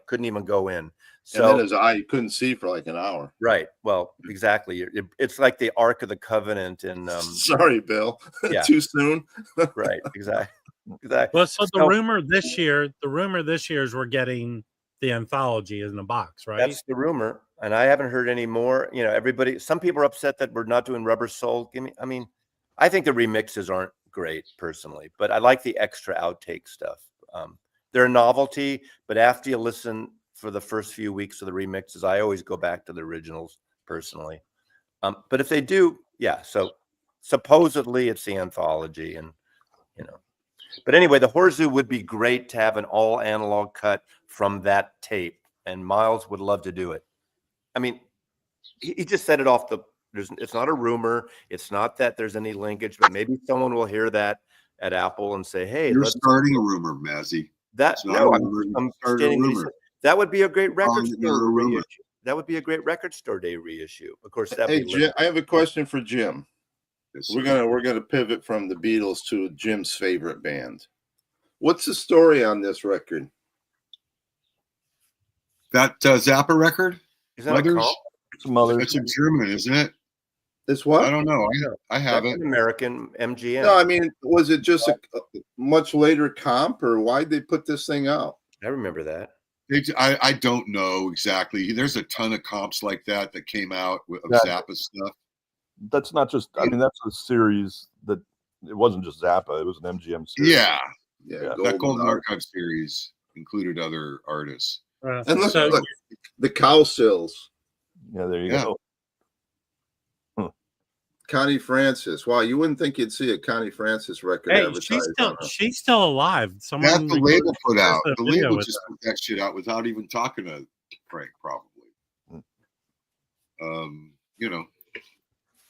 couldn't even go in. So and then his eye couldn't see for like an hour. Right. Well, exactly. It's like the Ark of the Covenant in sorry, Bill. Yeah. Too soon. Right. Exactly. Well, so the rumor this year is we're getting the anthology in a box, right? That's the rumor. And I haven't heard any more. You know, some people are upset that we're not doing Rubber Soul. I think the remixes aren't great personally, but I like the extra outtake stuff. They're a novelty, but after you listen for the first few weeks of the remixes, I always go back to the originals personally. But if they do, yeah. So supposedly it's the anthology, and But anyway, the Horzu would be great to have an all analog cut from that tape, and Miles would love to do it. I mean, he just said it off the. It's not a rumor. It's not that there's any linkage, but maybe someone will hear that at Apple and say, "Hey, you're starting a rumor, Mazzy." I'm stating that would be a great record store reissue. That would be a great record store day reissue. Of course, Jim, I have a question for Jim. Yes, we're gonna pivot from the Beatles to Jim's favorite band. What's the story on this record? That Zappa record? Is that Mothers? It's a German, isn't it? It's what? I don't know. I have it. American MGM. No, I mean, was it just a much later comp, or why'd they put this thing out? I remember that. I don't know exactly. There's a ton of comps like that came out of Zappa stuff. That's not just. I mean, that's a series that it wasn't just Zappa. It was an MGM series. Yeah. That Golden Archive series included other artists. And look, the Cow Sills. Yeah, there you go. Connie Francis. Wow, you wouldn't think you'd see a Connie Francis record advertised. She's still alive. Someone the label put out. The label just put that shit out without even talking to Frank, probably.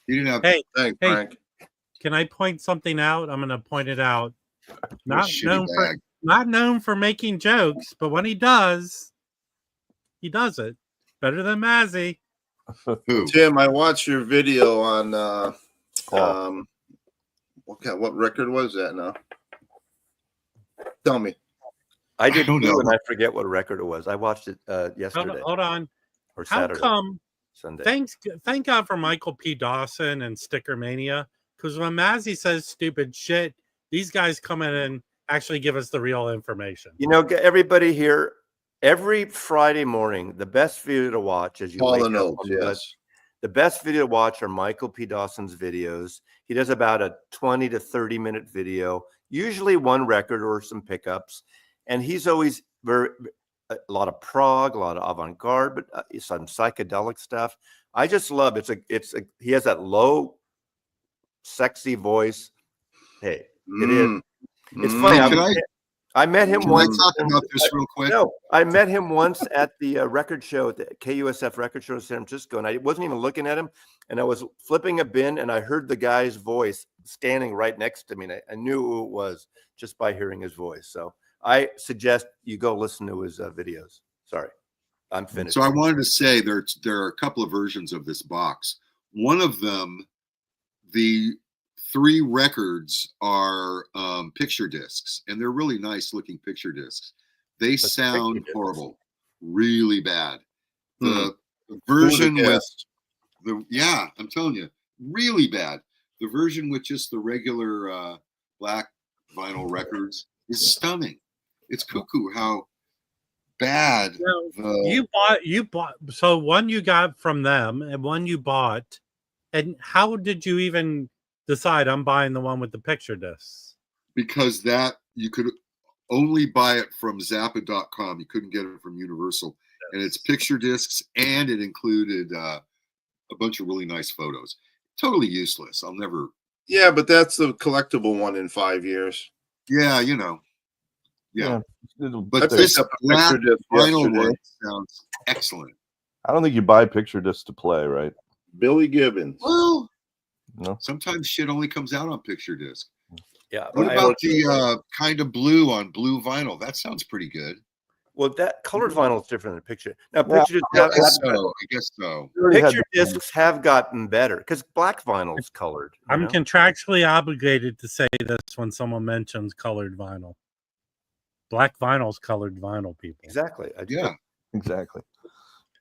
He didn't have. Hey, Frank. Can I point something out? I'm going to point it out. Not known for making jokes, but when he does it better than Mazzy. Tim, I watched your video on what record was that now? Tell me. I did too, and I forget what record it was. I watched it yesterday. Hold on. Or Saturday. How come? Sunday. Thank God for Michael P. Dawson and Sticker Mania, because when Mazzy says stupid shit, these guys come in and actually give us the real information. Everybody here, every Friday morning, the best video to watch as you wake up. The best video to watch are Michael P. Dawson's videos. He does about a 20 to 30 minute video, usually one record or some pickups. And he's always a lot of prog, a lot of avant-garde, but some psychedelic stuff. I just love he has that low, sexy voice. Hey, it is. It's funny. I met him once. Can I talk about this real quick? No, I met him once at the record show at the KUSF record show in San Francisco, and I wasn't even looking at him. And I was flipping a bin, and I heard the guy's voice standing right next to me. And I knew who it was just by hearing his voice. So I suggest you go listen to his videos. Sorry. I'm finished. So I wanted to say there are a couple of versions of this box. One of them, the 3 records are picture discs, and they're really nice looking picture discs. They sound horrible, really bad. The version with I'm telling you, really bad. The version with just the regular black vinyl records is stunning. It's cuckoo how bad. You bought so one you got from them and one you bought. And how did you even decide I'm buying the one with the picture discs? Because that you could only buy it from Zappa.com. You couldn't get it from Universal. And it's picture discs, and it included a bunch of really nice photos. Totally useless. I'll never. Yeah, but that's the collectible one in 5 years. Yeah, you know. Yeah. But I this picked up a black picture disc vinyl yesterday. one sounds excellent. I don't think you buy picture discs to play, right? Billy Gibbons. Well, No. sometimes shit only comes out on picture disc. Yeah. What about the kind of blue on blue vinyl? That sounds pretty good. Well, that colored vinyl is different than picture. Now, Yeah, picture I guess so. Picture discs have gotten better because black vinyl is colored. I'm contractually obligated to say this when someone mentions colored vinyl. Black vinyl's colored vinyl, people. Exactly. Exactly.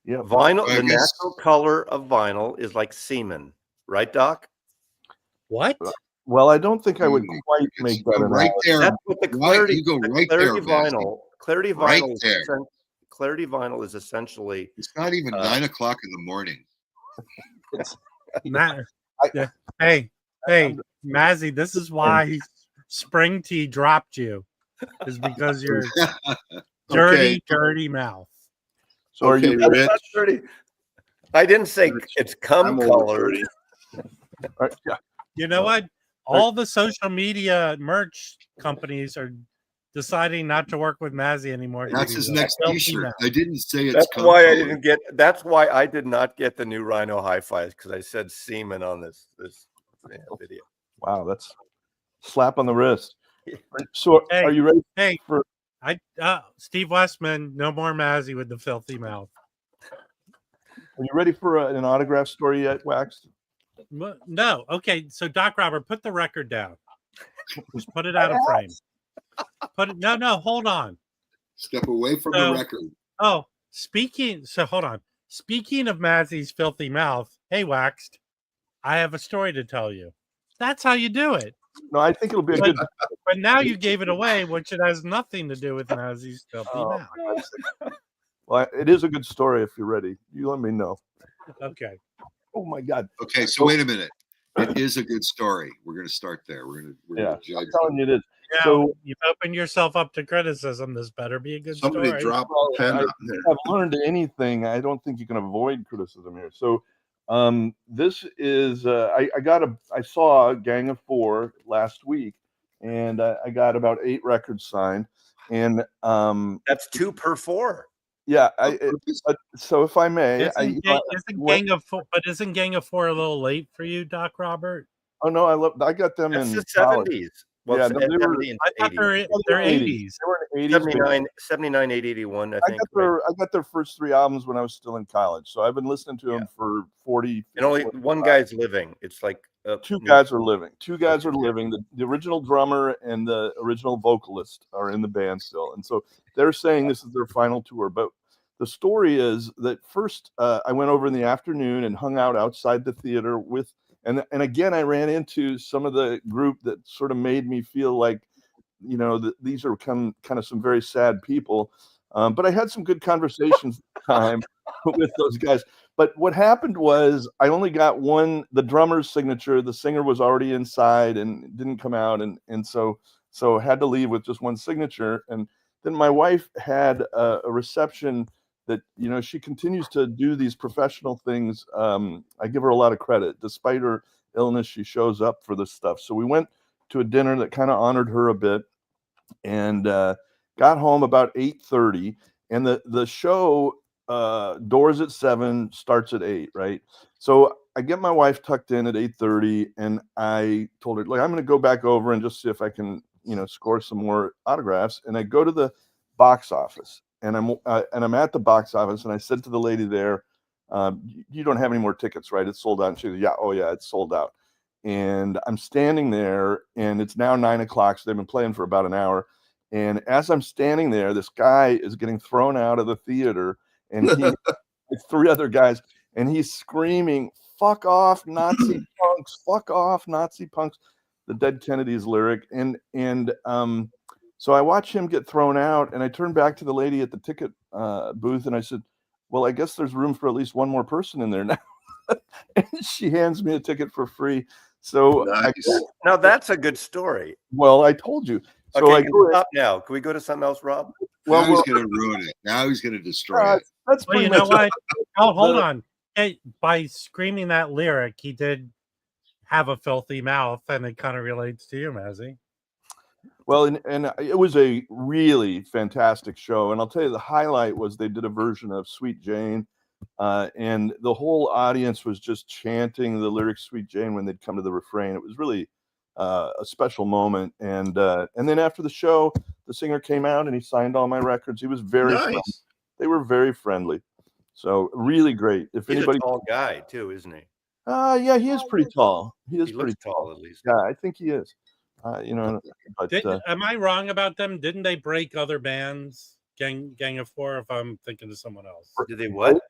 Yeah. Vinyl, the natural color of vinyl is like semen, right, Doc? What? Well, I don't think I would quite make that right there. That's what the clarity. You go right clarity there, vinyl. Clarity right vinyl. there. Clarity vinyl is essentially. It's not even 9 o'clock in the morning. Hey, Mazzy, this is why Spring Tea dropped you, is because you're dirty mouth. So are you Rich? Dirty. I didn't say it's cum colored. You know what? All the social media merch companies are deciding not to work with Mazzy anymore. That's his next T-shirt. I didn't say it's. That's why I didn't get. That's why I did not get the new Rhino hi-fis, because I said semen on this video. Wow, that's slap on the wrist. So are you ready? Hey, Steve Westman, no more Mazzy with the filthy mouth. Are you ready for an autograph story yet, Wax? No. Okay, so Doc Robert, put the record down. Just put it out of frame. No, hold on. Step away from the record. Oh, hold on. Speaking of Mazzy's filthy mouth, hey, Waxed, I have a story to tell you. That's how you do it. No, I think it'll be a good. But now you gave it away, which it has nothing to do with Mazzy's filthy mouth. Well, it is a good story if you're ready. You let me know. Okay. Oh my God. Okay, so wait a minute. It is a good story. We're going to start there. We're going to judge. I'm telling you it is. Yeah, so you've opened yourself up to criticism. This better be a good Somebody story. dropped a pen out there. I've learned anything. I don't think you can avoid criticism here. So this is I saw a Gang of Four last week, and I got about 8 records signed, and that's 2 per 4. Yeah, so if I may, isn't Gang of Four a little late for you, Doc Robert? Oh no, I got them in the college. 70s. Well, yeah, they were, I thought they're 80s. They were in 79, 80, 81, I think. I got their first 3 albums when I was still in college, so I've been listening to them for 40. And only one guy's living. It's like 2 guys are living. 2 guys are living. The original drummer and the original vocalist are in the band still, and so they're saying this is their final tour. But the story is that first I went over in the afternoon and hung out outside the theater with. And again, I ran into some of the group that sort of made me feel like, these are kind of some very sad people. But I had some good conversations time with those guys. But what happened was I only got the drummer's signature. The singer was already inside and didn't come out. And so had to leave with just one signature. And then my wife had a reception that, she continues to do these professional things. I give her a lot of credit. Despite her illness, she shows up for this stuff. So we went to a dinner that kind of honored her a bit, and got home about 8:30. And the show, doors at 7, starts at 8, right? So I get my wife tucked in at 8:30, and I told her, like, I'm going to go back over and just see if I can, score some more autographs. And I go to the box office. and I'm at the box office, and I said to the lady there, "You don't have any more tickets, right? It's sold out." And she goes, "Yeah, oh yeah, it's sold out." And I'm standing there, and it's now 9:00, so they've been playing for about an hour. And as I'm standing there, this guy is getting thrown out of the theater, and he, with 3 other guys, and he's screaming, "Fuck off, Nazi punks! Fuck off, Nazi punks!" The Dead Kennedys lyric, so I watch him get thrown out, and I turn back to the lady at the ticket booth, and I said, "Well, I guess there's room for at least one more person in there now." And she hands me a ticket for free. So Nice. Now that's a good story. I told you. So Okay, stop now. Can we go to something else, Rob? Now he's going to ruin it. Now he's going to destroy it. That's Well, pretty you know much what? Oh, hold on. Hey, by screaming that lyric, he did have a filthy mouth, and it kind of relates to you, Mazzy. Well, and it was a really fantastic show. And I'll tell you, the highlight was they did a version of Sweet Jane, and the whole audience was just chanting the lyrics "Sweet Jane" when they'd come to the refrain. It was really a special moment. And then after the show, the singer came out and he signed all my records. He was very friendly. They were very friendly. So really great. If He's anybody, a tall guy too, isn't he? yeah, he is pretty tall. He is pretty looks tall, at least. Yeah, I think he is. But Am I wrong about them? Didn't they break other bands? Gang of Four, if I'm thinking of someone else. Did they what?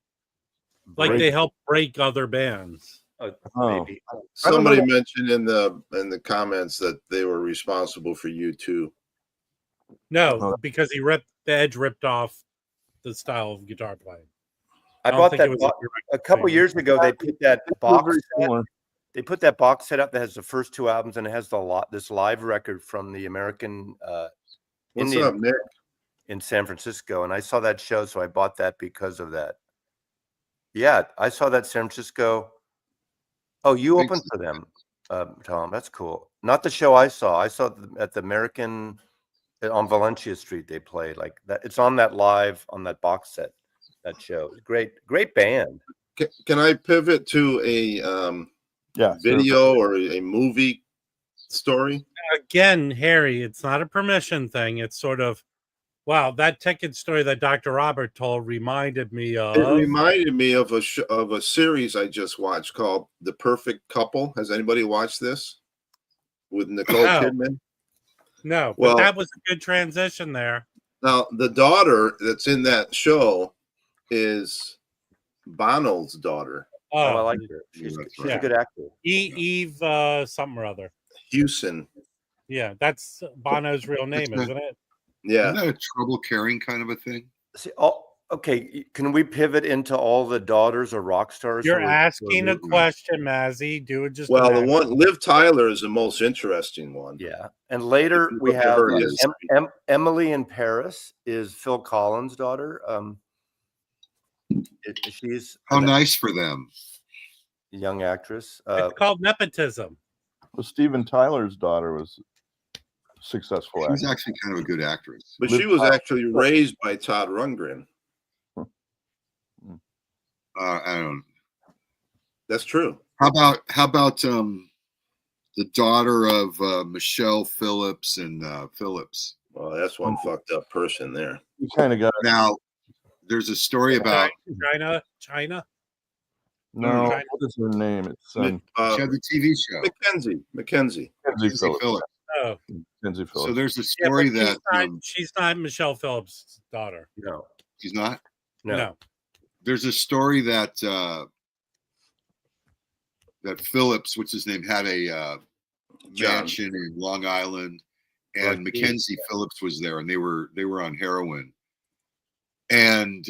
Like they helped break other bands. Maybe. Somebody mentioned in the comments that they were responsible for U2. No, because Edge ripped off the style of guitar playing. I bought that a couple years ago. They put that box set. They put that box set up that has the first 2 albums, and it has this live record from the American What's up, Nick? In San Francisco. And I saw that show, so I bought that because of that. Yeah, I saw that San Francisco. Oh, you opened for them, Tom. That's cool. Not the show I saw. I saw at the American on Valencia Street. They played like that. It's on that live on that box set. That show. Great band. Can I pivot to a video or a movie story? Again, Harry, it's not a permission thing. It's sort of, wow, that ticket story that Dr. Robert told reminded me of. It reminded me of a series I just watched called The Perfect Couple. Has anybody watched this with Nicole Kidman? No, but that was a good transition there. Now, the daughter that's in that show is Bono's daughter. Oh, I like her. She's a good actor. Eve something or other. Houston. Yeah, that's Bono's real name, isn't it? Yeah. Isn't that a trouble carrying kind of a thing? See, okay. Can we pivot into all the daughters or rock stars? You're asking a question, Mazzy. Do it just. Well, the one Liv Tyler is the most interesting one. Yeah, and later we have Emily in Paris is Phil Collins' daughter. She's how nice for them. Young actress. It's called nepotism. Well, Steven Tyler's daughter was successful. She's actually kind of a good actress, but she was actually raised by Todd Rundgren. I don't. That's true. How about the daughter of Michelle Phillips and Phillips? Well, that's one fucked up person there. You kind of got it. Now. There's a story about China. No, what is her name? It's she had the TV show. Mackenzie Phillips. Oh, Mackenzie Phillips. So there's a story that she's not Michelle Phillips' daughter. No, she's not. No. There's a story that that Phillips, what's his name, had a mansion in Long Island, and Mackenzie Phillips was there, and they were on heroin. And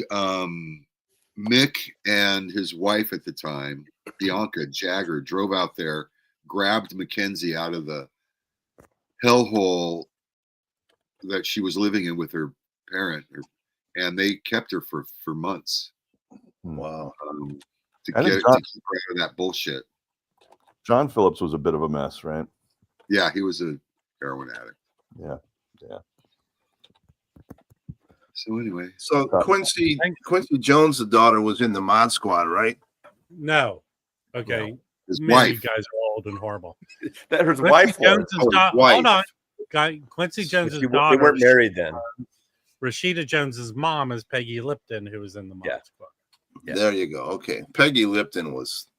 Mick and his wife at the time, Bianca Jagger, drove out there, grabbed Mackenzie out of the hellhole that she was living in with her parent, and they kept her for months. Wow. To keep her out of that bullshit. John Phillips was a bit of a mess, right? Yeah, he was a heroin addict. Yeah. So anyway, Quincy Jones, the daughter, was in the Mod Squad, right? No. Okay. No. His Many wife. guys are old and horrible. That was wife. Hold on. Quincy Jones's daughter. They weren't married then. Rashida Jones's mom is Peggy Lipton, who was in the Mods Club. Yeah. There you go. Okay. Peggy Lipton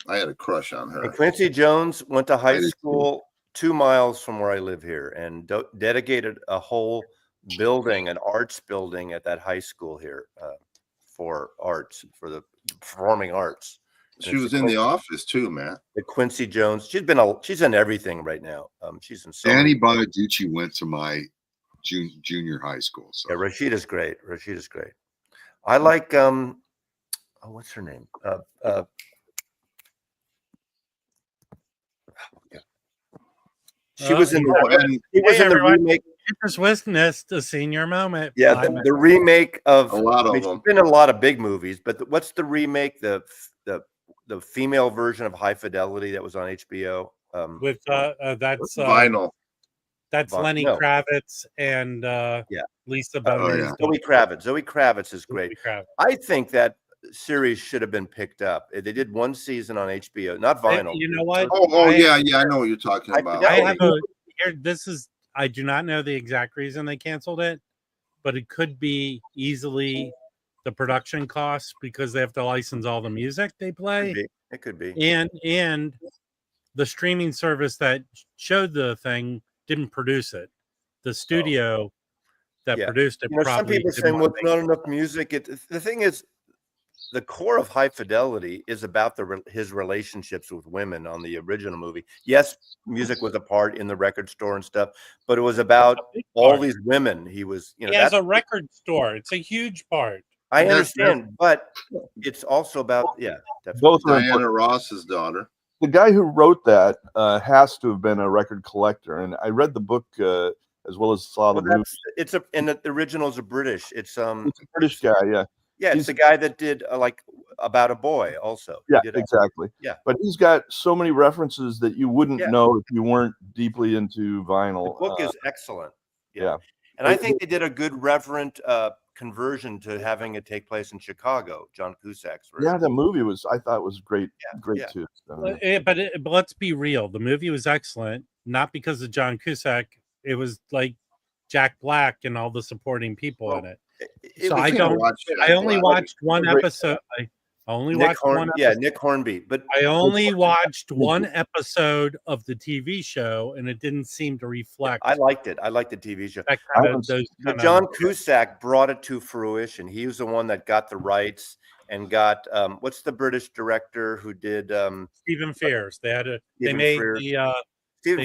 I had a crush on her. And Quincy Jones went to high I did school 2 miles from where I live here and dedicated a whole building, an arts building at that high school here for arts, for the performing arts. And She was in The Office too, Matt. The Quincy Jones. She's in everything right now. She's in so Danny many. Bonaducci went to my junior high school. So Yeah, Rashida's great. Rashida's great. I like what's her name? She was in the remake. You just witnessed a senior moment. Yeah, the remake of a lot of she's them. been in a lot of big movies, but what's the remake? The female version of High Fidelity that was on HBO. With that's Vinyl. That's Lenny Kravitz and Lisa Bonet. Zoe Kravitz. Zoe Kravitz is great. Kravitz. I think that series should have been picked up. They did one season on HBO, not Vinyl. You know what? Yeah, I know what you're talking about. I do not know the exact reason they canceled it, but it could be easily the production costs because they have to license all the music they play. It could be. And the streaming service that showed the thing didn't produce it. The studio that produced it. Some people are saying, "Well, not enough music." The thing is, the core of High Fidelity is about his relationships with women on the original movie. Yes, music was a part in the record store and stuff, but it was about all these women. He was, he has a record store. It's a huge part. I understand, but it's also about definitely. Both are Diana Ross's daughter. The guy who wrote that has to have been a record collector, and I read the book as well as saw the movie. And the original is a British. It's a British guy, yeah. Yeah, it's the guy that did like About a Boy also. Yeah, exactly. Yeah. But he's got so many references that you wouldn't know if you weren't deeply into vinyl. The book is excellent. Yeah. And I think they did a good reverent conversion to having it take place in Chicago, John Cusack's version. Yeah, the movie I thought was great too. So, but let's be real. The movie was excellent, not because of John Cusack. It was like Jack Black and all the supporting people in it. So I only watched one episode. I only watched one episode. Yeah, Nick Hornby. But I only watched one episode of the TV show, and it didn't seem to reflect. I liked it. I liked the TV show. John Cusack brought it to fruition. He was the one that got the rights and got what's the British director who did Stephen Frears. Stephen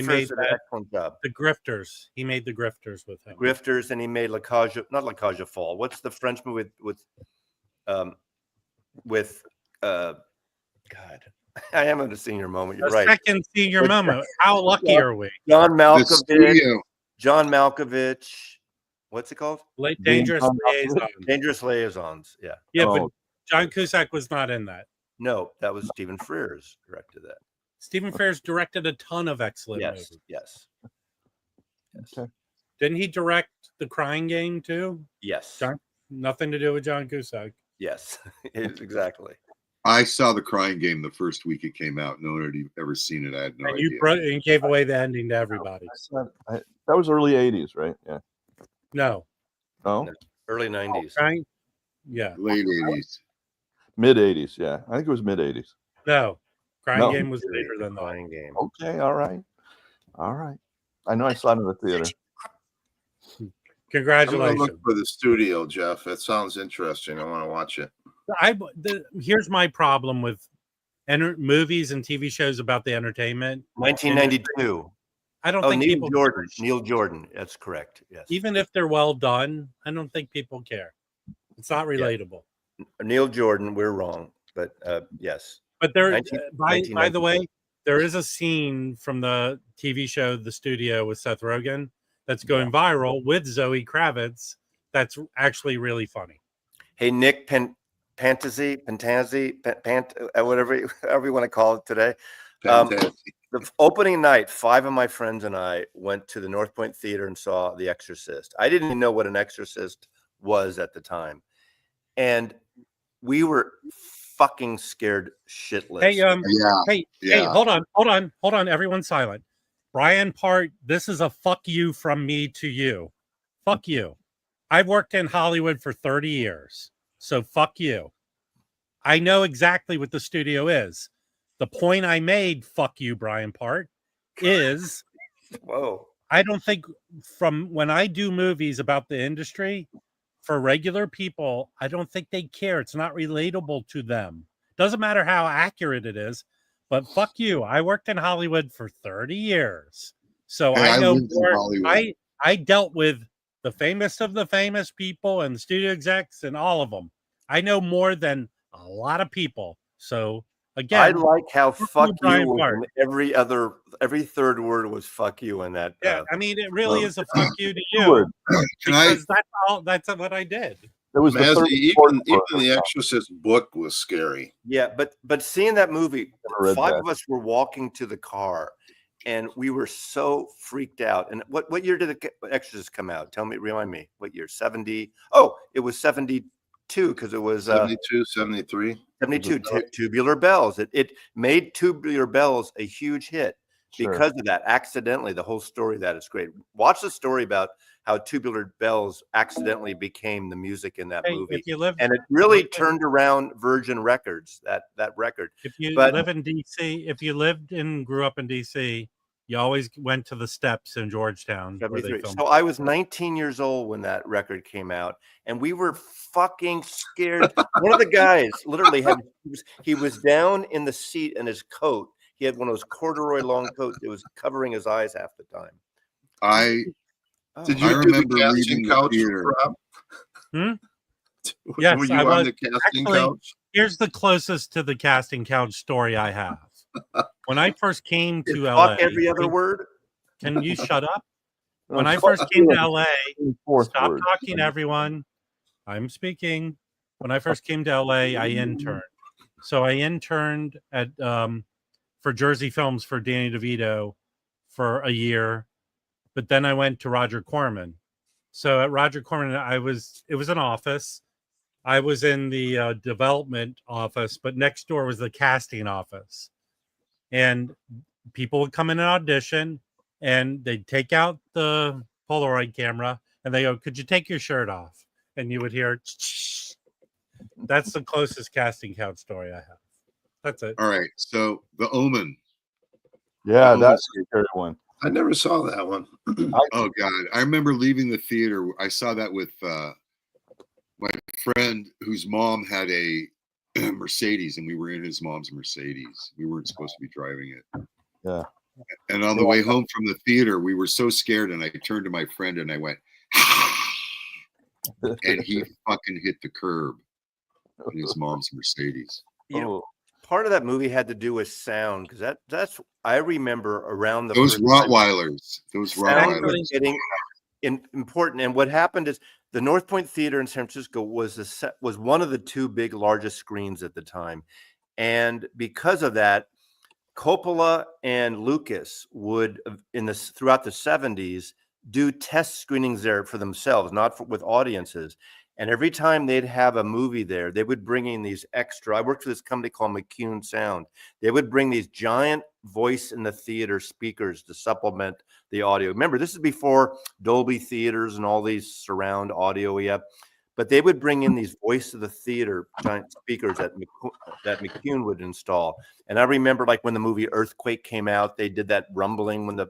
Frears did an excellent job. The Grifters. He made the Grifters with him. Grifters, and he made not La Cage aux Folles. What's the French movie with God? I am at a senior moment. You're right. Second senior moment. How lucky are we? John Malkovich. What's it called? Dangerous Liaisons. Dangerous Liaisons. Yeah. Yeah, but John Cusack was not in that. No, that was Stephen Frears directed that. Stephen Frears directed a ton of excellent movies. Yes. Okay. Didn't he direct The Crying Game too? Yes. Nothing to do with John Cusack. Yes, exactly. I saw The Crying Game the first week it came out. No one had ever seen it. I had no idea. You gave away the ending to everybody. That was early 80s, right? Yeah. No. Early 90s. Right? Yeah. Late 80s. Mid 80s, yeah. I think it was mid 80s. No. Crying Game was later than the Crying Game. Okay, all right. I know I saw it in the theater. Congratulations. I'm gonna look for the studio, Jeff. That sounds interesting. I want to watch it. Here's my problem with movies and TV shows about the entertainment. 1992. I don't think people Jordan. Neil Jordan. That's correct. Yes. Even if they're well done, I don't think people care. It's not relatable. Yeah. Neil Jordan, we're wrong, but yes. But by the way, there is a scene from the TV show The Studio with Seth Rogen that's going viral with Zoe Kravitz. That's actually really funny. Hey, Nick Pantazzi, whatever you want to call it today. The opening night, 5 of my friends and I went to the North Point Theater and saw The Exorcist. I didn't even know what an exorcist was at the time. And we were fucking scared shitless. Hey, hold on. Everyone's silent. Brian Part, this is a fuck you from me to you. Fuck you. I've worked in Hollywood for 30 years. So fuck you. I know exactly what the studio is. The point I made, fuck you, Brian Part, is Whoa. I don't think from when I do movies about the industry for regular people, I don't think they care. It's not relatable to them. Doesn't matter how accurate it is, but fuck you. I worked in Hollywood for 30 years. So Hey, I I know lived in more. Hollywood. I dealt with the famous of the famous people and studio execs and all of them. I know more than a lot of people. So I again, like how fuck you Brian was Part. in every third word was fuck you in that. Yeah, I mean, it really is a fuck you to Word. you Can I? because that's what I did. It was the Mazzy, third even word. the Exorcist book was scary. Yeah, but seeing that movie, Never read 5 that. of us were walking to the car, and we were so freaked out. And what year did the Exorcist come out? Remind me, what year? 70? Oh, it was 72 because it was 72, 73. 72. Tubular Bells. It made Tubular Bells a huge hit Sure. because of that. Accidentally, the whole story of that is great. Watch the story about how Tubular Bells accidentally became the music in that Hey, movie, if you live, and it really turned around Virgin Records. That record. if you But live in DC, if you lived and grew up in DC, you always went to the steps in Georgetown where they 73. filmed. So I was 19 years old when that record came out, and we were fucking scared. One of the guys literally he was down in the seat in his coat. He had one of those corduroy long coats. It was covering his eyes half the time. Did I you do the remember casting leaving the couch, theater. Rob? Hmm? Were Yes, you I on was. the casting Actually, couch? here's the closest to the casting couch story I have. When I first came to LA, Fuck every other word. can you shut up? No, When I fuck first came you. to LA, Fourth stop word. talking, everyone. I'm speaking. When I first came to LA, I interned. So I interned at for Jersey Films for Danny DeVito for a year, but then I went to Roger Corman. So at Roger Corman, it was an office. I was in the development office, but next door was the casting office. And people would come in and audition, and they'd take out the Polaroid camera, and they go, "Could you take your shirt off?" And you would hear, that's the closest casting couch story I have. That's it. All right. So The Omen. Yeah, Oh, that's a scary one. I never saw that one. Oh God. I remember leaving the theater. I saw that with my friend whose mom had a Mercedes, and we were in his mom's Mercedes. We weren't supposed to be driving it. Yeah. And on the way home from the theater, we were so scared, and I turned to my friend and I went, and he fucking hit the curb in his mom's Mercedes. You know, part of that movie had to do with sound because that's I remember around the Those first Rottweilers. Those sound Rottweilers. was getting important. And what happened is the North Point Theater in San Francisco was one of the two big largest screens at the time, and because of that, Coppola and Lucas would throughout the 70s do test screenings there for themselves, not with audiences. And every time they'd have a movie there, they would bring in these extra. I worked for this company called McCune Sound. They would bring these giant voice in the theater speakers to supplement the audio. Remember, this is before Dolby theaters and all these surround audio we have. But they would bring in these voice of the theater giant speakers that McCune would install. And I remember, like when the movie Earthquake came out, they did that rumbling when the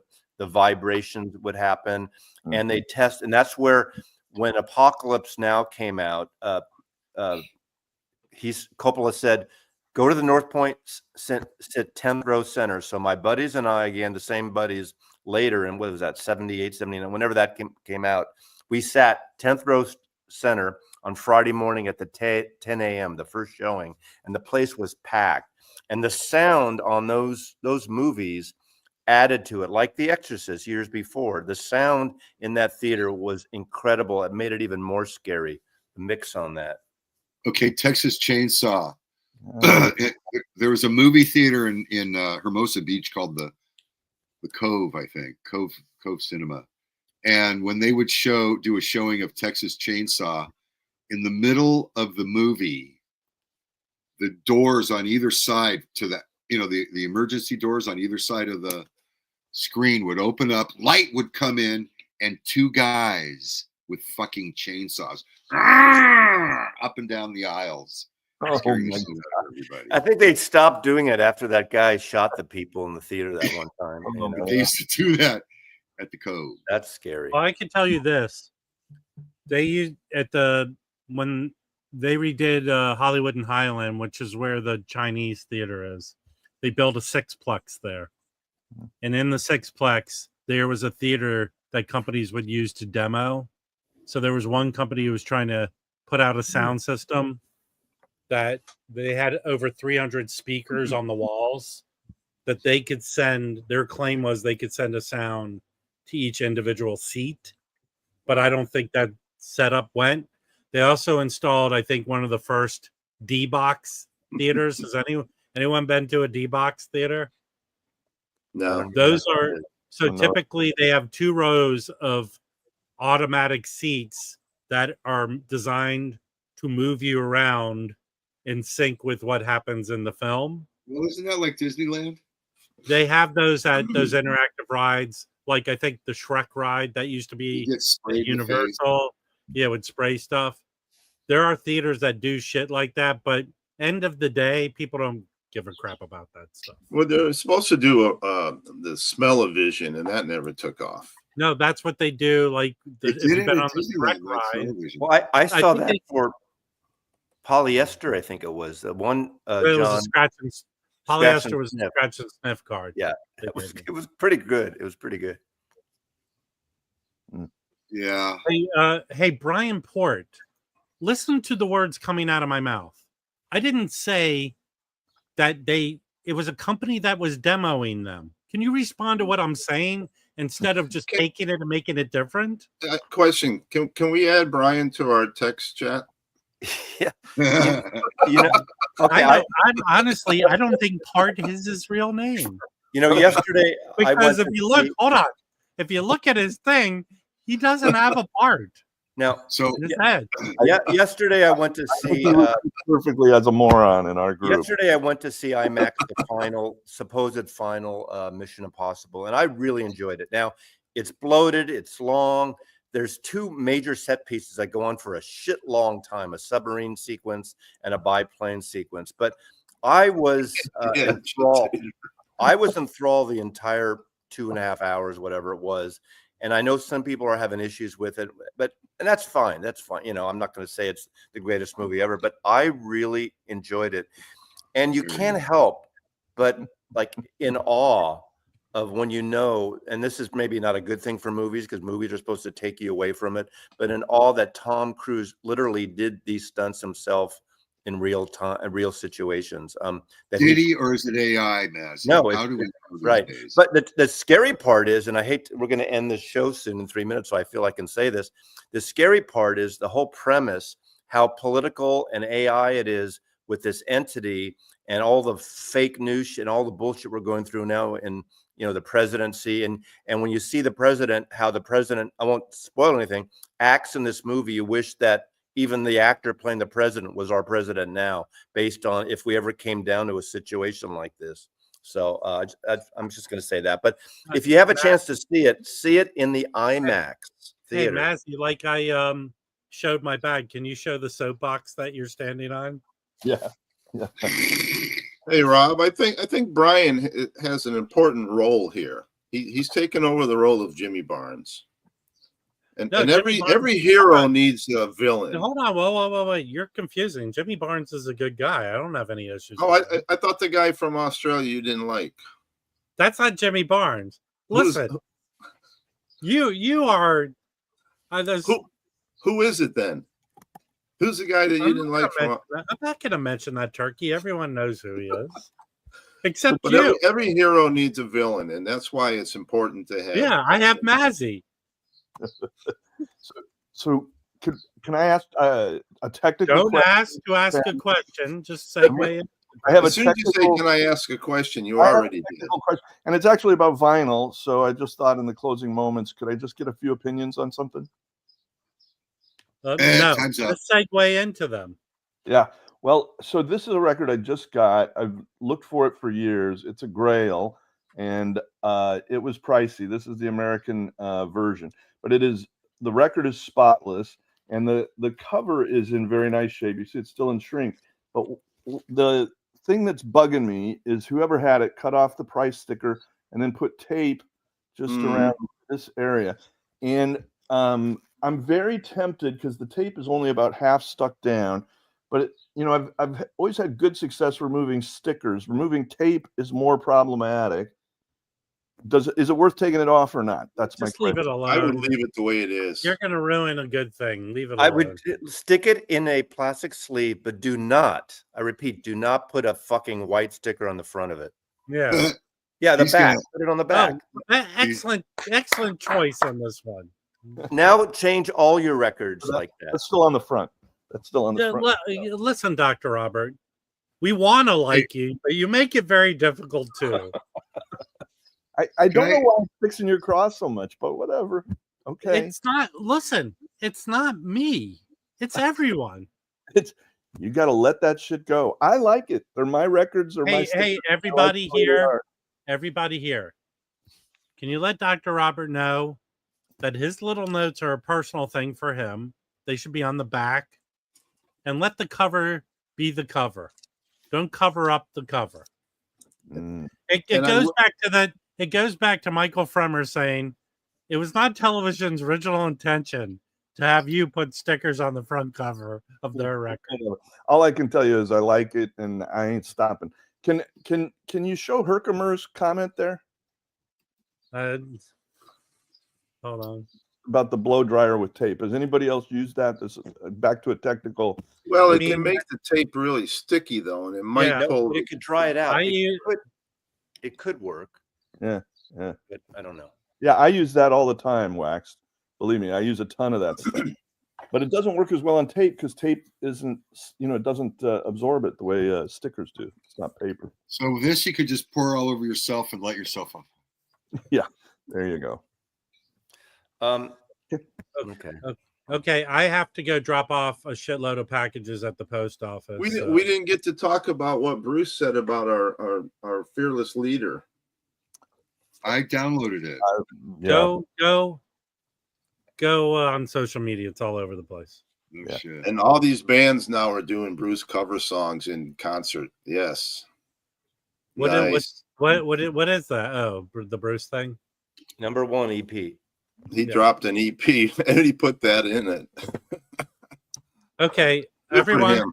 vibrations would happen, and they test. And that's where, when Apocalypse Now came out, Coppola said, "Go to the North Point, sit 10th row center." So my buddies and I, again, the same buddies later, and what was that, 78, 79, whenever that came out, we sat 10th row center on Friday morning at the 10 a.m., the first showing, and the place was packed. And the sound on those movies added to it, like The Exorcist years before. The sound in that theater was incredible. It made it even more scary, the mix on that. Okay, Texas Chainsaw. There was a movie theater in Hermosa Beach called the Cove, I think, Cove Cinema. And when they would do a showing of Texas Chainsaw, in the middle of the movie, the doors on either side to that, the emergency doors on either side of the screen would open up, light would come in, and two guys with fucking chainsaws up and down the aisles. Oh, Scaring the my shit out of everybody. I think they stopped doing it after that guy shot the people in the theater that one time. You know? They used to do that at the Cove. That's scary. Well, I can tell you this: they used when they redid Hollywood and Highland, which is where the Chinese theater is. They built a sixplex there, and in the sixplex there was a theater that companies would use to demo. So there was one company who was trying to put out a sound system that they had over 300 speakers on the walls that they could send. Their claim was they could send a sound to each individual seat, but I don't think that setup went. They also installed, I think, one of the first D-box theaters. Has anyone been to a D-box theater? No. Those are so No. typically they have 2 rows of automatic seats that are designed to move you around in sync with what happens in the film. Well, isn't that like Disneyland? They have those at those interactive rides, like I think the Shrek ride that used to be You get sprayed in the face. Universal, yeah, with spray stuff. There are theaters that do shit like that, but end of the day, people don't give a crap about that stuff. Well, they're supposed to do the smell-o-vision, and that never took off. No, that's what they do. Like They if did you've it been at on the Shrek Disneyland, like ride, television. Well, I saw think that for polyester. I think it was the one. it was a John, scratch and polyester was a sniff. scratch and sniff card. Yeah, They it did. was pretty good. It was pretty good. Yeah. Hey, Brian Port, listen to the words coming out of my mouth. I didn't say that it was a company that was demoing them. Can you respond to what I'm saying instead of just taking it and making it different? Question: Can we add Brian to our text chat? Yeah, you know. Okay, I honestly, I don't think Part is his real name. Yesterday I Because went if you look, hold on, if you look at his thing, he doesn't have a part now. So in his head. Yeah, yesterday I went to see. Perfectly as a moron in our group. Yesterday I went to see IMAX the supposed final Mission Impossible, and I really enjoyed it. Now it's bloated, it's long. There's 2 major set pieces that go on for a shit long time: a submarine sequence and a biplane sequence. But I was enthralled. I was enthralled the entire 2.5 hours, whatever it was. And I know some people are having issues with it, and that's fine. That's fine. I'm not going to say it's the greatest movie ever, but I really enjoyed it. And you can't help but like in awe of when and this is maybe not a good thing for movies because movies are supposed to take you away from it, but in awe that Tom Cruise literally did these stunts himself in real time, real situations. did he, or is it AI, Maz? No, how do we know these right. days? But the scary part is, and we're going to end the show soon in 3 minutes, so I feel I can say this. The scary part is the whole premise, how political and AI it is with this entity and all the fake news and all the bullshit we're going through now in the presidency. And when you see the president, how the president, I won't spoil anything, acts in this movie, you wish that even the actor playing the president was our president now, based on if we ever came down to a situation like this. So I'm just going to say that. But if you have a chance to see it in the IMAX theater. Hey, Mazzy, like I showed my bag. Can you show the soapbox that you're standing on? Yeah. Hey, Rob, I think Brian has an important role here. He's taken over the role of Jimmy Barnes. And every hero needs a villain. Hold on, whoa, you're confusing. Jimmy Barnes is a good guy. I don't have any issues. Oh, I thought the guy from Australia you didn't like. That's not Jimmy Barnes. Listen, you are. Who is it then? Who's the guy that you didn't like? I'm not going to mention that turkey. Everyone knows who he is, except you. Every hero needs a villain, and that's why it's important to have. Yeah, I have Mazzy. So can I ask a technical Don't ask to ask a question. Just segue in. I have as soon as you say, "Can I ask a question?" You already did. Question, and it's actually about vinyl. So I just thought in the closing moments, could I just get a few opinions on something? No, let's segue into them. Yeah. Well, so this is a record I just got. I've looked for it for years. It's a Grail, and it was pricey. This is the American version, but it is the record is spotless, and the cover is in very nice shape. You see, it's still in shrink. But the thing that's bugging me is whoever had it cut off the price sticker and then put tape just around this area. And I'm very tempted because the tape is only about half stuck down. But I've always had good success removing stickers. Removing tape is more problematic. Is it worth taking it off or not? That's Just my leave it question. alone. I would leave it the way it is. You're going to ruin a good thing. Leave it alone. I would stick it in a plastic sleeve, but do not, I repeat, do not put a fucking white sticker on the front of it. Yeah. Yeah, the He's back. gonna- Put it on the back. Excellent choice on this one. Now change all your records like that. That's still on the front. That's still on the Yeah, front. listen, Dr. Robert, we want to like you, but you make it very difficult too. I don't know why I'm fixing your cross so much, but whatever. Okay. It's not, listen, it's not me. It's everyone. You got to let that shit go. I like it. They're my records. They're my Hey, stickers. everybody I like the way they here, are. everybody here. Can you let Dr. Robert know that his little notes are a personal thing for him? They should be on the back. And let the cover be the cover. Don't cover up the cover. It goes back to that. It goes back to Michael Fremer saying it was not television's original intention to have you put stickers on the front cover of their record. All I can tell you is I like it, and I ain't stopping. Can you show Herkimer's comment there Hold on. about the blow dryer with tape? Has anybody else used that? This is back to a technical. Well, I it mean, can make the tape really sticky though, and it might Yeah. pull. You could dry it out. I It could work. Yeah. But I don't know. Yeah, I use that all the time, Wax. Believe me, I use a ton of that stuff. But it doesn't work as well on tape because tape isn't, it doesn't absorb it the way stickers do. It's not paper. So this you could just pour all over yourself and light yourself up. Yeah, there you go. Okay. Okay, I have to go drop off a shitload of packages at the post office. We didn't get to talk about what Bruce said about our fearless leader. I downloaded it. Yeah. Go on social media. It's all over the place. No Yeah. shit. And all these bands now are doing Bruce cover songs in concert. Yes. What Nice. what is that? Oh, the Bruce thing. Number 1 EP. He dropped an EP and he put that in it. Okay, Good for him.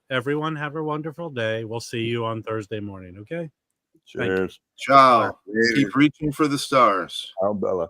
everyone have a wonderful day. We'll see you on Thursday morning. Okay. Cheers. Ciao. Keep reaching for the stars. Ciao, Bella.